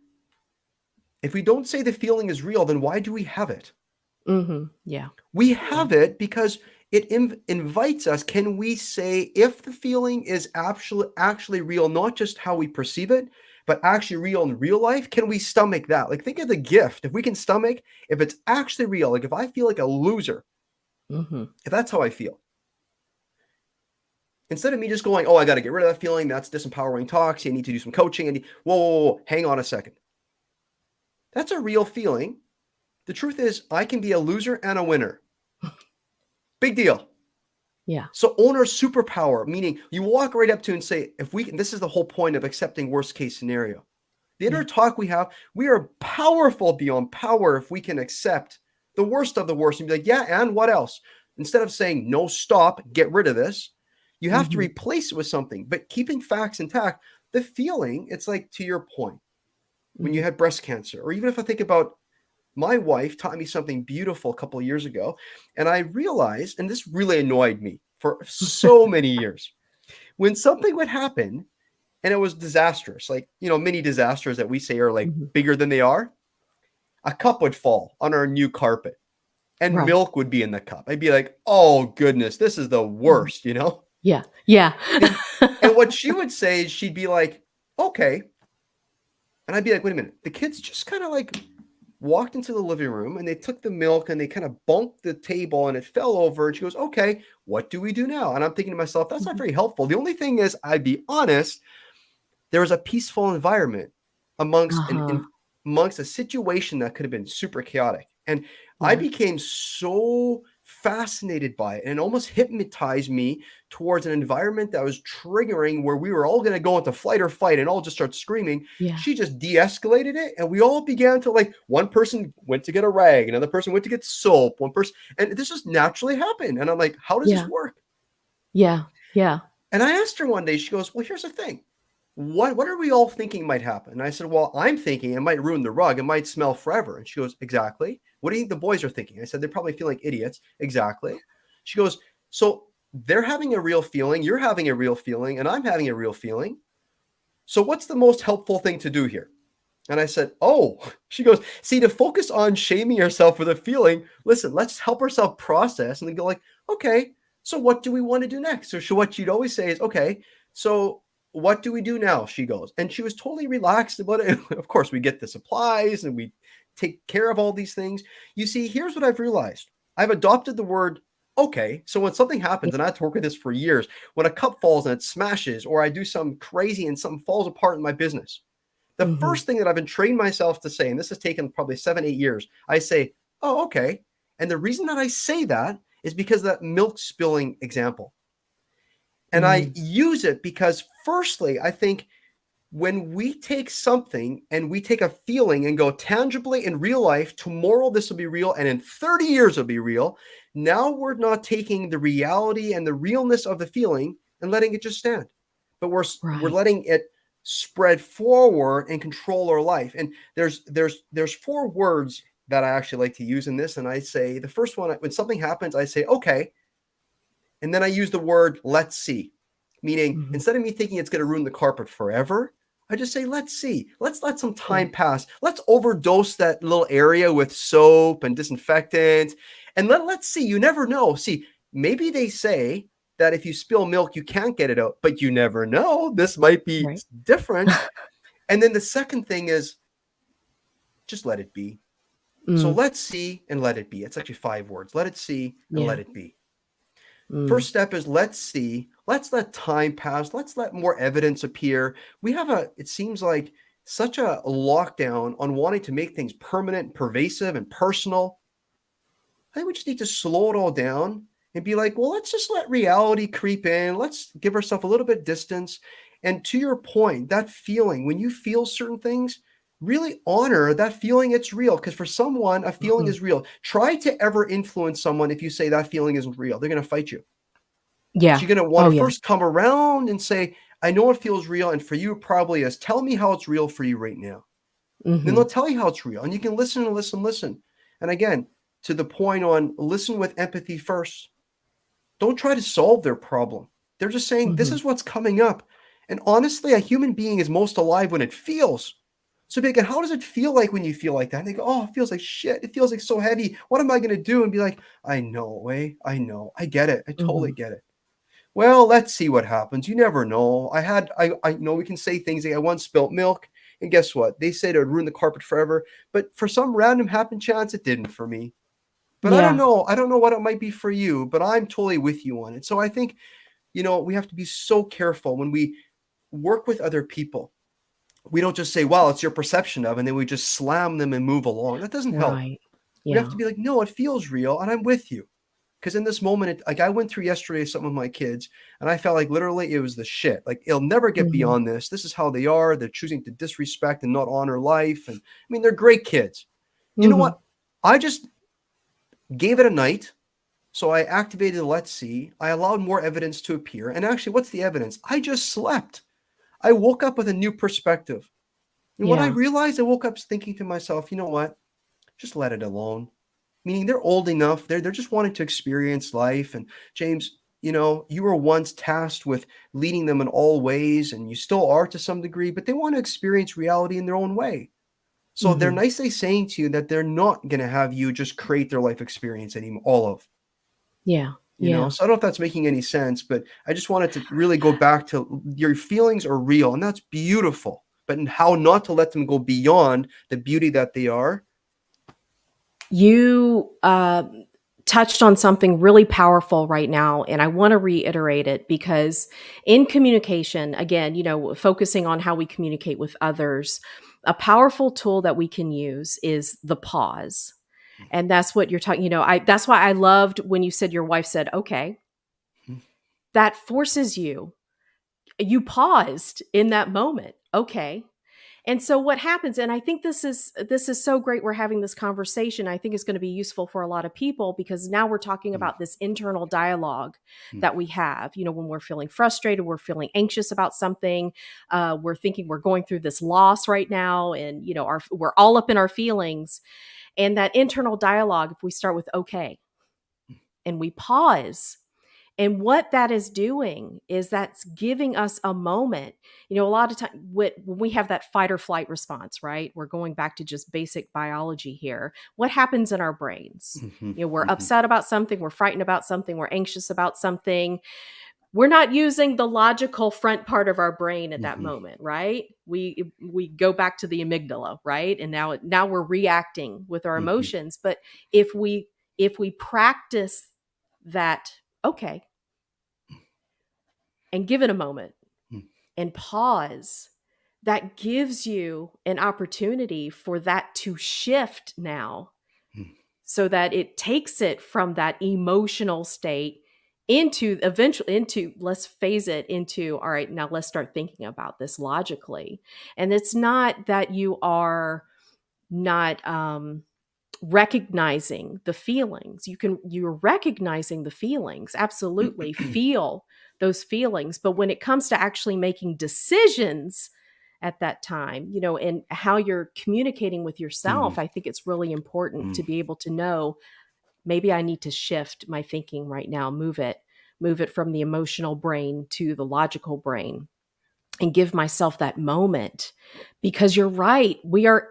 Speaker 2: if we don't say the feeling is real, then why do we have it?
Speaker 1: Mhm. Yeah.
Speaker 2: We
Speaker 1: Yeah.
Speaker 2: have it because it invites us. Can we say if the feeling is actually real, not just how we perceive it, but actually real in real life? Can we stomach that? Like, think of the gift. If we can stomach, if it's actually real, like if I feel like a loser,
Speaker 1: Mhm.
Speaker 2: if that's how I feel, instead of me just going, oh, I got to get rid of that feeling. That's disempowering talks. I need to do some coaching. And whoa, hang on a second. That's a real feeling. The truth is, I can be a loser and a winner. Big deal.
Speaker 1: Yeah.
Speaker 2: So own our superpower, meaning you walk right up to and say, if we can, this is the whole point of accepting worst case scenario. The inner
Speaker 1: Yeah.
Speaker 2: talk we have, we are powerful beyond power if we can accept the worst of the worst and be like, yeah, and what else? Instead of saying, no, stop, get rid of this, you have to
Speaker 1: Mhm.
Speaker 2: replace it with something. But keeping facts intact, the feeling, it's like to your point, when you
Speaker 1: Mhm.
Speaker 2: had breast cancer, or even if I think about my wife taught me something beautiful a couple of years ago. And I realized, and this really annoyed me for so many years, when something would happen and it was disastrous, like, mini disasters that we say are like
Speaker 1: Mhm.
Speaker 2: bigger than they are, a cup would fall on our new carpet and
Speaker 1: Right.
Speaker 2: milk would be in the cup. I'd be like, oh, goodness, this is the
Speaker 1: Mhm.
Speaker 2: worst.
Speaker 1: Yeah. Yeah.
Speaker 2: And, and what she would say is she'd be like, okay. And I'd be like, wait a minute. The kids just kind of like walked into the living room and they took the milk and they kind of bumped the table and it fell over. And she goes, okay, what do we do now? And I'm thinking to myself, that's not
Speaker 1: Mhm.
Speaker 2: very helpful. The only thing is, I'd be honest, there was a peaceful environment amongst
Speaker 1: Uh-huh.
Speaker 2: amongst a situation that could have been super chaotic. And I
Speaker 1: Yeah.
Speaker 2: became so fascinated by it and almost hypnotized me towards an environment that was triggering where we were all going to go into flight or fight and all just start screaming.
Speaker 1: Yeah.
Speaker 2: She just de-escalated it and we all began to, like, one person went to get a rag, another person went to get soap, one person, and this just naturally happened. And I'm like, how does this
Speaker 1: Yeah.
Speaker 2: work?
Speaker 1: Yeah. Yeah.
Speaker 2: And I asked her one day, she goes, well, here's the thing. What are we all thinking might happen? And I said, well, I'm thinking it might ruin the rug. It might smell forever. And she goes, exactly. What do you think the boys are thinking? I said, they probably feel like idiots. Exactly. She goes, so they're having a real feeling. You're having a real feeling. And I'm having a real feeling. So what's the most helpful thing to do here? And I said, oh, she goes, see, to focus on shaming yourself for the feeling, listen, let's help ourselves process and then go like, okay, so what do we want to do next? So what she'd always say is, okay, so what do we do now? She goes, and she was totally relaxed about it. Of course, we get the supplies and we take care of all these things. You see, here's what I've realized. I've adopted the word okay. So when something happens, and I have to work with this for years, when a cup falls and it smashes, or I do something crazy and something falls apart in my business, the
Speaker 1: Mhm.
Speaker 2: first thing that I've been trained myself to say, and this has taken probably 7, 8 years, I say, oh, okay. And the reason that I say that is because of that milk spilling example. And I
Speaker 1: Mm.
Speaker 2: use it because, firstly, I think when we take something and we take a feeling and go tangibly in real life, tomorrow this will be real, and in 30 years it'll be real. Now we're not taking the reality and the realness of the feeling and letting it just stand, but we're
Speaker 1: Right.
Speaker 2: letting it spread forward and control our life. And there's 4 words that I actually like to use in this, and I say the first one, when something happens, I say okay, and then I use the word let's see, meaning
Speaker 1: Mhm.
Speaker 2: instead of me thinking it's going to ruin the carpet forever, I just say, let's see. Let's let some
Speaker 1: Yeah.
Speaker 2: time pass. Let's overdose that little area with soap and disinfectant. And let's see. You never know. See, maybe they say that if you spill milk, you can't get it out, but you never know. This might be
Speaker 1: Right.
Speaker 2: different. And then the second thing is just let it be. So
Speaker 1: Mm.
Speaker 2: let's see and let it be. It's actually 5 words. Let it see and
Speaker 1: Yeah.
Speaker 2: let it be.
Speaker 1: Mm.
Speaker 2: First step is let's see. Let's let time pass. Let's let more evidence appear. We have it seems like such a lockdown on wanting to make things permanent, pervasive, and personal. I think we just need to slow it all down and be like, well, let's just let reality creep in. Let's give ourselves a little bit distance. And to your point, that feeling, when you feel certain things, really honor that feeling. It's real. Because for someone, a feeling
Speaker 1: Mhm.
Speaker 2: is real. Try to ever influence someone if you say that feeling isn't real. They're going to fight you. So
Speaker 1: Yeah.
Speaker 2: you're gonna
Speaker 1: Oh,
Speaker 2: wanna
Speaker 1: yeah.
Speaker 2: first come around and say, "I know it feels real, and for you it probably is. Tell me how it's real for you right now." And then
Speaker 1: Mhm.
Speaker 2: they'll tell you how it's real, and you can listen and listen, listen. And again, to the point on listen with empathy first. Don't try to solve their problem. They're just saying, "This
Speaker 1: Mhm.
Speaker 2: is what's coming up." And honestly, a human being is most alive when it feels. So they go, "How does it feel like when you feel like that?" And they go, "Oh, it feels like shit. It feels like so heavy. What am I gonna do?" And be like, "I know, I know. I get it. I totally
Speaker 1: Mhm.
Speaker 2: get it." Well, let's see what happens. You never know. I know we can say things like I once spilt milk, and guess what? They said it would ruin the carpet forever, but for some random happen chance, it didn't for me. But I don't
Speaker 1: Yeah.
Speaker 2: know. I don't know what it might be for you, but I'm totally with you on it. So I think, we have to be so careful when we work with other people. We don't just say, well, it's your perception of, and then we just slam them and move along. That doesn't help.
Speaker 1: Right.
Speaker 2: We have
Speaker 1: Yeah.
Speaker 2: to be like, no, it feels real, and I'm with you. Because in this moment, like I went through yesterday something with my kids, and I felt like literally it was the shit. Like it'll never get
Speaker 1: Mhm.
Speaker 2: beyond this. This is how they are. They're choosing to disrespect and not honor life. And I mean, they're great kids. You know
Speaker 1: Mhm.
Speaker 2: what? I just gave it a night. So I activated the let's see. I allowed more evidence to appear. And actually, what's the evidence? I just slept. I woke up with a new perspective. And what I
Speaker 1: Yeah.
Speaker 2: realized, I woke up thinking to myself, you know what? Just let it alone. Meaning they're old enough, they're just wanting to experience life. And James, you were once tasked with leading them in all ways, and you still are to some degree, but they want to experience reality in their own way. So they're
Speaker 1: Mhm.
Speaker 2: nicely saying to you that they're not going to have you just create their life experience anymore, all of.
Speaker 1: Yeah. Yeah.
Speaker 2: So I don't know if that's making any sense, but I just wanted to really go back to your feelings are real, and that's beautiful. But in how not to let them go beyond the beauty that they are.
Speaker 1: You touched on something really powerful right now, and I want to reiterate it because in communication, again, focusing on how we communicate with others, a powerful tool that we can use is the pause. And that's what you're talking, that's why I loved when you said your wife said, okay, that forces you paused in that moment. Okay. And so what happens, and I think this is so great we're having this conversation. I think it's going to be useful for a lot of people because now we're talking about this internal dialogue that we have. When we're feeling frustrated, we're feeling anxious about something, we're thinking we're going through this loss right now, and we're all up in our feelings. And that internal dialogue, if we start with okay, and we pause, and what that is doing is that's giving us a moment. A lot of time when we have that fight or flight response, right? We're going back to just basic biology here. What happens in our brains?
Speaker 2: Mhm,
Speaker 1: We're
Speaker 2: mhm,
Speaker 1: upset about something, we're frightened about something, we're anxious about something. We're not using the logical front part of our brain at that
Speaker 2: mhm,
Speaker 1: moment, right? We go back to the amygdala, right? And now we're reacting with our
Speaker 2: mhm,
Speaker 1: emotions. But if we practice that, okay, and give it a moment
Speaker 2: mhm,
Speaker 1: and pause, that gives you an opportunity for that to shift now,
Speaker 2: mhm,
Speaker 1: so that it takes it from that emotional state into eventually into, let's phase it into, all right, now let's start thinking about this logically. And it's not that you are not recognizing the feelings. You're recognizing the feelings, absolutely feel those feelings. But when it comes to actually making decisions at that time, and how you're communicating with
Speaker 2: mhm,
Speaker 1: yourself, I think it's really important to
Speaker 2: mhm,
Speaker 1: be able to know, maybe I need to shift my thinking right now, move it from the emotional brain to the logical brain, and give myself that moment. Because you're right,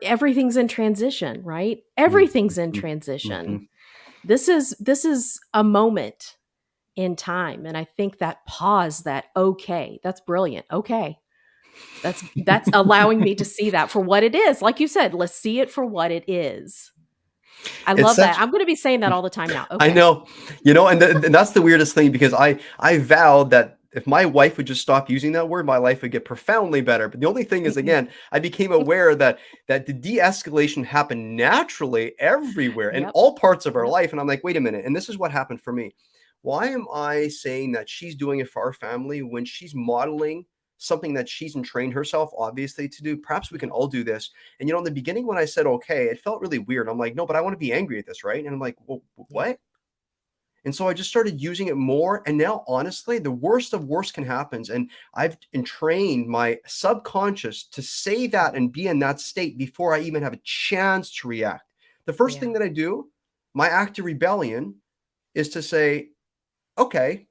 Speaker 1: everything's in transition, right?
Speaker 2: mhm,
Speaker 1: Everything's in
Speaker 2: mhm,
Speaker 1: transition.
Speaker 2: mhm.
Speaker 1: This is a moment in time, and I think that pause, that okay, that's brilliant. Okay, that's allowing me to see that for what it is. Like you said, let's see it for what it is. I
Speaker 2: It's
Speaker 1: love that.
Speaker 2: such
Speaker 1: I'm going to be saying that all the time now.
Speaker 2: I
Speaker 1: Okay.
Speaker 2: know, and that's the weirdest thing because I vowed that if my wife would just stop using that word, my life would get profoundly better. But the only thing is, again, I became aware that the de-escalation happened naturally everywhere in
Speaker 1: Yep.
Speaker 2: all parts of our
Speaker 1: Yep.
Speaker 2: life. And I'm like, wait a minute. And this is what happened for me. Why am I saying that she's doing it for our family when she's modeling something that she's entrained herself, obviously, to do? Perhaps we can all do this. And in the beginning, when I said okay, it felt really weird. I'm like, no, but I want to be angry at this, right? And I'm like, well,
Speaker 1: Yeah.
Speaker 2: what? And so I just started using it more. And now, honestly, the worst of worst can happen. And I've entrained my subconscious to say that and be in that state before I even have a chance to react. The first thing
Speaker 1: Yeah.
Speaker 2: that I do, my act of rebellion, is to say, okay.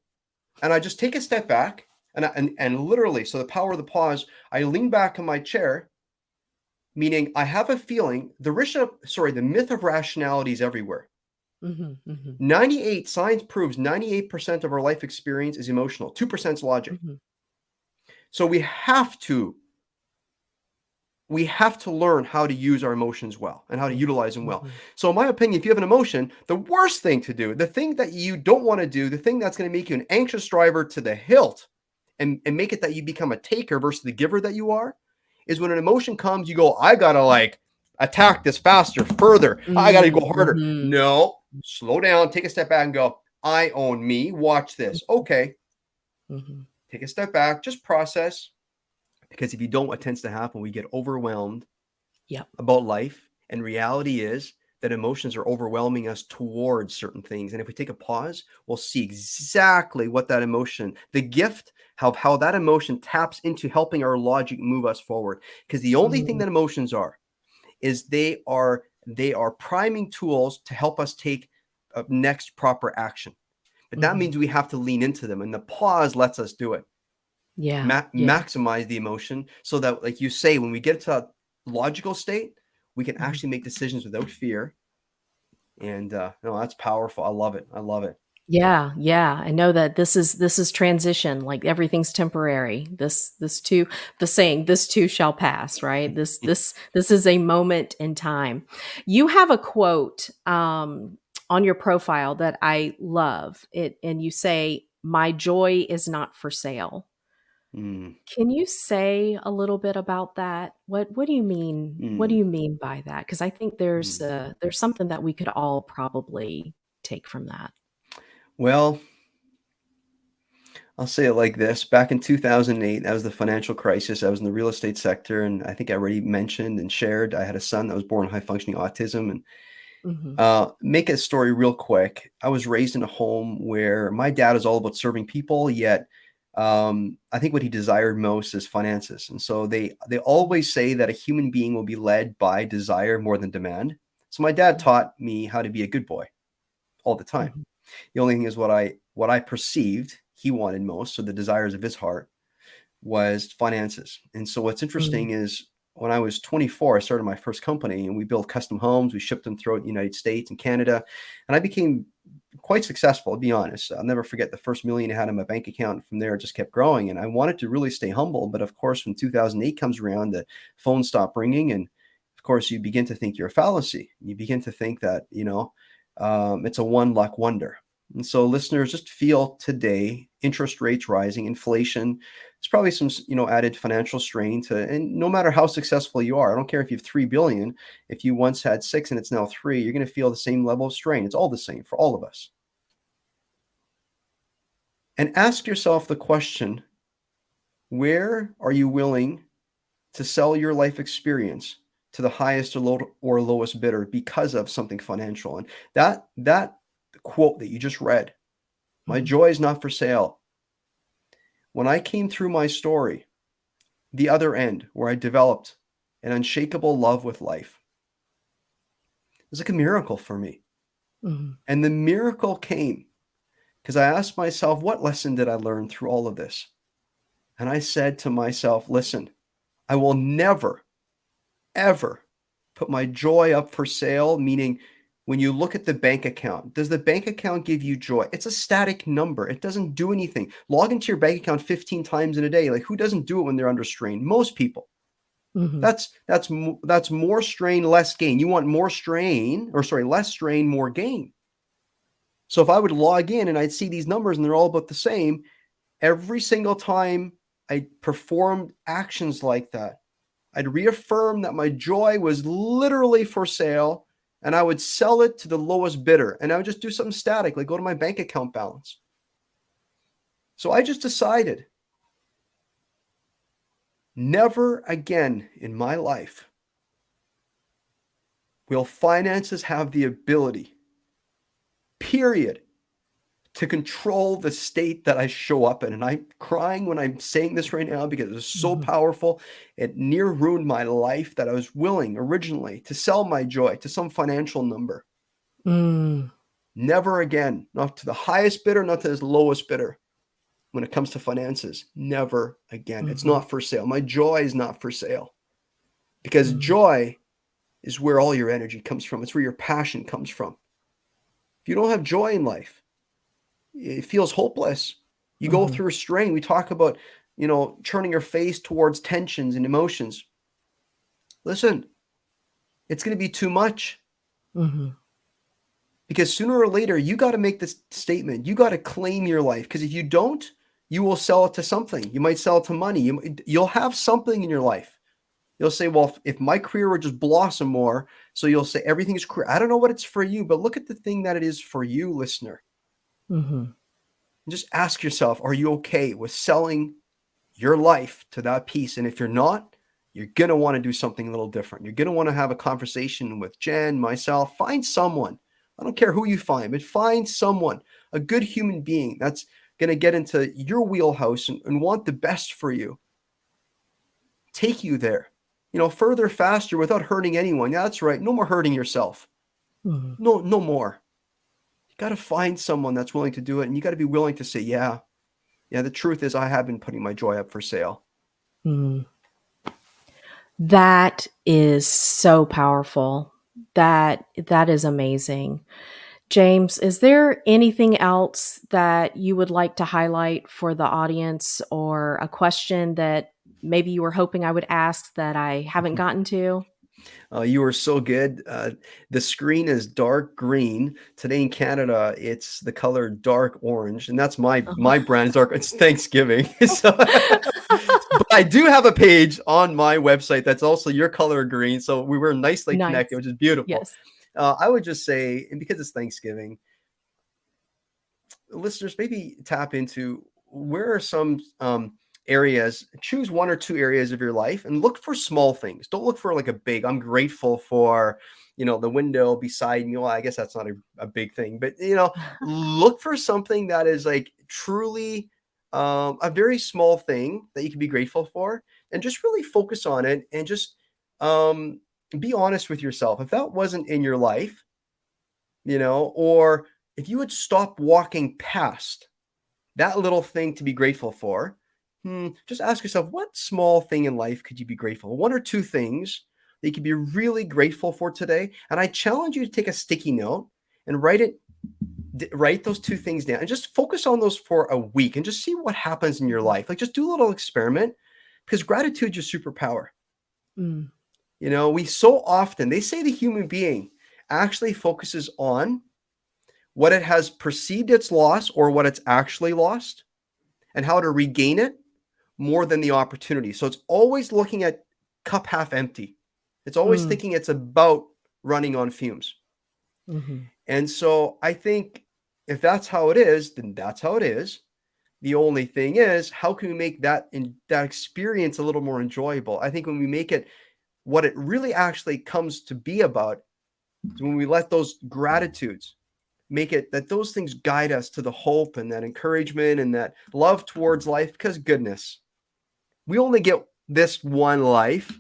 Speaker 2: And I just take a step back and literally, so the power of the pause, I lean back in my chair, meaning I have a feeling the myth of rationality is everywhere.
Speaker 1: Mhm. Mhm.
Speaker 2: 98 science proves 98% of our life experience is emotional, 2% is logic.
Speaker 1: Mhm.
Speaker 2: So we have to learn how to use our emotions well and how to
Speaker 1: Yeah.
Speaker 2: utilize them well.
Speaker 1: Mhm.
Speaker 2: So in my opinion, if you have an emotion, the worst thing to do, the thing that you don't want to do, the thing that's going to make you an anxious driver to the hilt and make it that you become a taker versus the giver that you are, is when an emotion comes, you go, I gotta attack this faster, further. I gotta go harder.
Speaker 1: Mhm.
Speaker 2: No, slow down, take a step back and go, I own me. Watch this. Okay,
Speaker 1: Mhm.
Speaker 2: take a step back, just process. Because if you don't, what tends to happen, we get overwhelmed
Speaker 1: Yep.
Speaker 2: about life. And reality is that emotions are overwhelming us towards certain things. And if we take a pause, we'll see exactly what that emotion, the gift, how that emotion taps into helping our logic move us forward. Because the only thing
Speaker 1: Mm.
Speaker 2: that emotions are is they are priming tools to help us take next proper action. But that
Speaker 1: Mhm.
Speaker 2: means we have to lean into them. And the pause lets us do it.
Speaker 1: Yeah. Yeah.
Speaker 2: Maximize the emotion so that, like you say, when we get to a logical state, we can
Speaker 1: Mhm.
Speaker 2: actually make decisions without fear. And no, that's powerful. I love it. I love it.
Speaker 1: Yeah, yeah. I know that this is transition, like everything's temporary. This too, the saying, this too shall pass, right? This is a moment in time. You have a quote on your profile that I love. It, and you say, "My joy is not for sale."
Speaker 2: Mm,
Speaker 1: Can you say a little bit about that? What do you mean what do
Speaker 2: mm,
Speaker 1: you mean by that? Because I think
Speaker 2: mm.
Speaker 1: there's something that we could all probably take from that.
Speaker 2: Well, I'll say it like this. Back in 2008, that was the financial crisis. I was in the real estate sector, and I think I already mentioned and shared I had a son that was born with high functioning autism. And
Speaker 1: Mhm,
Speaker 2: make a story real quick. I was raised in a home where my dad is all about serving people, yet I think what he desired most is finances. And so they always say that a human being will be led by desire more than demand. So my dad
Speaker 1: mhm,
Speaker 2: taught me how to be a good boy all the time.
Speaker 1: mhm,
Speaker 2: The only thing is what I perceived he wanted most, so the desires of his heart, was finances. And so what's
Speaker 1: mm,
Speaker 2: interesting is when I was 24, I started my first company and we built custom homes. We shipped them throughout the United States and Canada. And I became quite successful, to be honest. I'll never forget the first million I had in my bank account. From there, it just kept growing. And I wanted to really stay humble. But of course, when 2008 comes around, the phone stopped ringing. And of course, you begin to think you're a fallacy. You begin to think that, it's a one luck wonder. And so, listeners, just feel today interest rates rising, inflation. There's probably some, added financial strain to, and no matter how successful you are, I don't care if you have 3 billion, if you once had six and it's now three, you're going to feel the same level of strain. It's all the same for all of us. And ask yourself the question, where are you willing to sell your life experience to the highest or lowest bidder because of something financial? And that quote that you just read, my
Speaker 1: mhm,
Speaker 2: joy is not for sale. When I came through my story, the other end, where I developed an unshakable love with life, it was like a miracle for me.
Speaker 1: mhm,
Speaker 2: And the miracle came because I asked myself, what lesson did I learn through all of this? And I said to myself, listen, I will never, ever put my joy up for sale. Meaning, when you look at the bank account, does the bank account give you joy? It's a static number. It doesn't do anything. Log into your bank account 15 times in a day. Like, who doesn't do it when they're under strain? Most people.
Speaker 1: mhm,
Speaker 2: That's more strain, less gain. You want more strain, or sorry, less strain, more gain. So if I would log in and I'd see these numbers and they're all about the same, every single time I performed actions like that, I'd reaffirm that my joy was literally for sale, and I would sell it to the lowest bidder. And I would just do something static, like go to my bank account balance. So I just decided, never again in my life will finances have the ability, period, to control the state that I show up in. And I'm crying when I'm saying this right now because it's so
Speaker 1: mhm,
Speaker 2: powerful. It near ruined my life that I was willing originally to sell my joy to some financial number.
Speaker 1: mm,
Speaker 2: Never again, not to the highest bidder, not to the lowest bidder. When it comes to finances, never again. It's
Speaker 1: mhm,
Speaker 2: not for sale. My joy is not for sale, because
Speaker 1: mm,
Speaker 2: joy is where all your energy comes from. It's where your passion comes from. If you don't have joy in life, it feels hopeless. You go
Speaker 1: mhm,
Speaker 2: through a strain. We talk about, turning your face towards tensions and emotions. Listen, it's going to be too much,
Speaker 1: mhm,
Speaker 2: because sooner or later, you got to make this statement. You got to claim your life, because if you don't, you will sell it to something. You might sell it to money. You'll have something in your life. You'll say, well, if my career would just blossom more, so you'll say everything is career. I don't know what it's for you, but look at the thing that it is for you, listener.
Speaker 1: mhm,
Speaker 2: And just ask yourself, are you okay with selling your life to that piece? And if you're not, you're going to want to do something a little different. You're going to want to have a conversation with Jen, myself. Find someone. I don't care who you find, but find someone, a good human being that's going to get into your wheelhouse and want the best for you, take you there, further, faster, without hurting anyone. Yeah, that's right. No more hurting yourself.
Speaker 1: mhm,
Speaker 2: No, no more. You got to find someone that's willing to do it. And you got to be willing to say, yeah, the truth is I have been putting my joy up for sale.
Speaker 1: mm. That is so powerful. That is amazing. James, is there anything else that you would like to highlight for the audience, or a question that maybe you were hoping I would ask that I haven't gotten to?
Speaker 2: You are so good. The screen is dark green. Today in Canada, it's the color dark orange, and that's my brand is dark. It's Thanksgiving, so but I do have a page on my website that's also your color green. So we were nicely connected,
Speaker 1: Nice.
Speaker 2: which is beautiful.
Speaker 1: Yes.
Speaker 2: I would just say, and because it's Thanksgiving, listeners maybe tap into where are some areas, choose one or two areas of your life and look for small things. Don't look for like a big, I'm grateful for, the window beside me. Well, I guess that's not a big thing, but look for something that is like truly a very small thing that you can be grateful for, and just really focus on it, and just um, be honest with yourself. If that wasn't in your life, or if you would stop walking past that little thing to be grateful for, just ask yourself, what small thing in life could you be grateful for? One or two things that you could be really grateful for today. And I challenge you to take a sticky note and write those two things down, and just focus on those for a week and just see what happens in your
Speaker 1: Mhm.
Speaker 2: life. Like, just do a little experiment, because gratitude is your superpower.
Speaker 1: Mm,
Speaker 2: We so often, they say the human being actually focuses on what it has perceived its loss, or what it's actually lost, and how to regain it, more than the opportunity. So it's always looking at cup half empty. It's always
Speaker 1: mm,
Speaker 2: thinking it's about running on fumes.
Speaker 1: mhm,
Speaker 2: And so I think if that's how it is, then that's how it is. The only thing is, how can we make that experience a little more enjoyable? I think when we make it what it really actually comes to be about, is when we let those gratitudes make it that those things guide us to the hope and that encouragement and that love towards life. Because goodness, we only get this one life,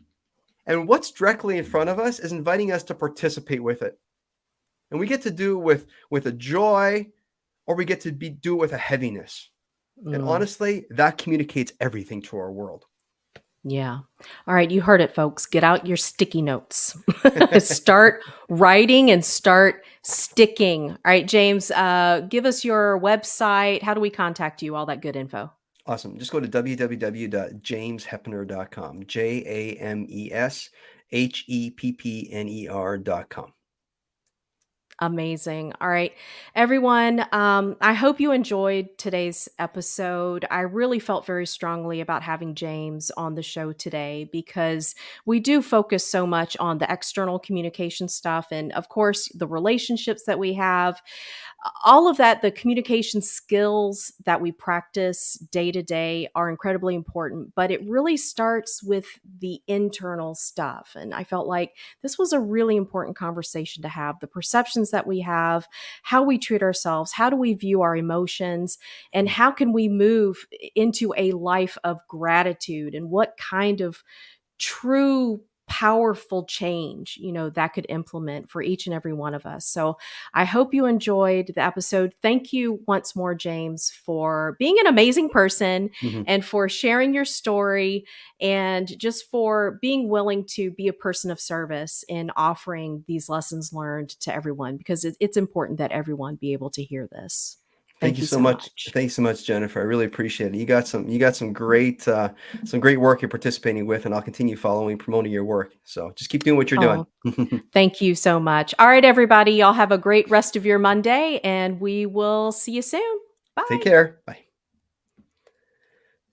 Speaker 2: and what's directly in front of us is inviting us to participate with it. And we get to do it with a joy, or we get to do it with a heaviness. And
Speaker 1: mm.
Speaker 2: honestly, that communicates everything to our world.
Speaker 1: Yeah. All right, you heard it, folks. Get out your sticky notes. Start writing and start sticking. All right, James, give us your website. How do we contact you? All that good info.
Speaker 2: Awesome. Just go to www.jamesheppner.com. JamesHeppner.com.
Speaker 1: Amazing. All right, everyone. I hope you enjoyed today's episode. I really felt very strongly about having James on the show today, because we do focus so much on the external communication stuff, and of course, the relationships that we have, all of that. The communication skills that we practice day to day are incredibly important, but it really starts with the internal stuff. And I felt like this was a really important conversation to have. The perceptions that we have, how we treat ourselves, how do we view our emotions, and how can we move into a life of gratitude, and what kind of true powerful change that could implement for each and every one of us. So I hope you enjoyed the episode. Thank you once more, James, for being an amazing person,
Speaker 2: Mhm.
Speaker 1: and for sharing your story, and just for being willing to be a person of service in offering these lessons learned to everyone, because it's important that everyone be able to hear this.
Speaker 2: Thank
Speaker 1: Thank
Speaker 2: you
Speaker 1: you
Speaker 2: so
Speaker 1: so
Speaker 2: much.
Speaker 1: much.
Speaker 2: Thanks so much, Jennifer. I really appreciate it. You got some great work you're participating with, and I'll continue following, promoting your work. So just keep doing what you're doing.
Speaker 1: Oh, thank you so much. All right, everybody. Y'all have a great rest of your Monday, and we will see you soon.
Speaker 2: Take
Speaker 1: Bye.
Speaker 2: care. Bye.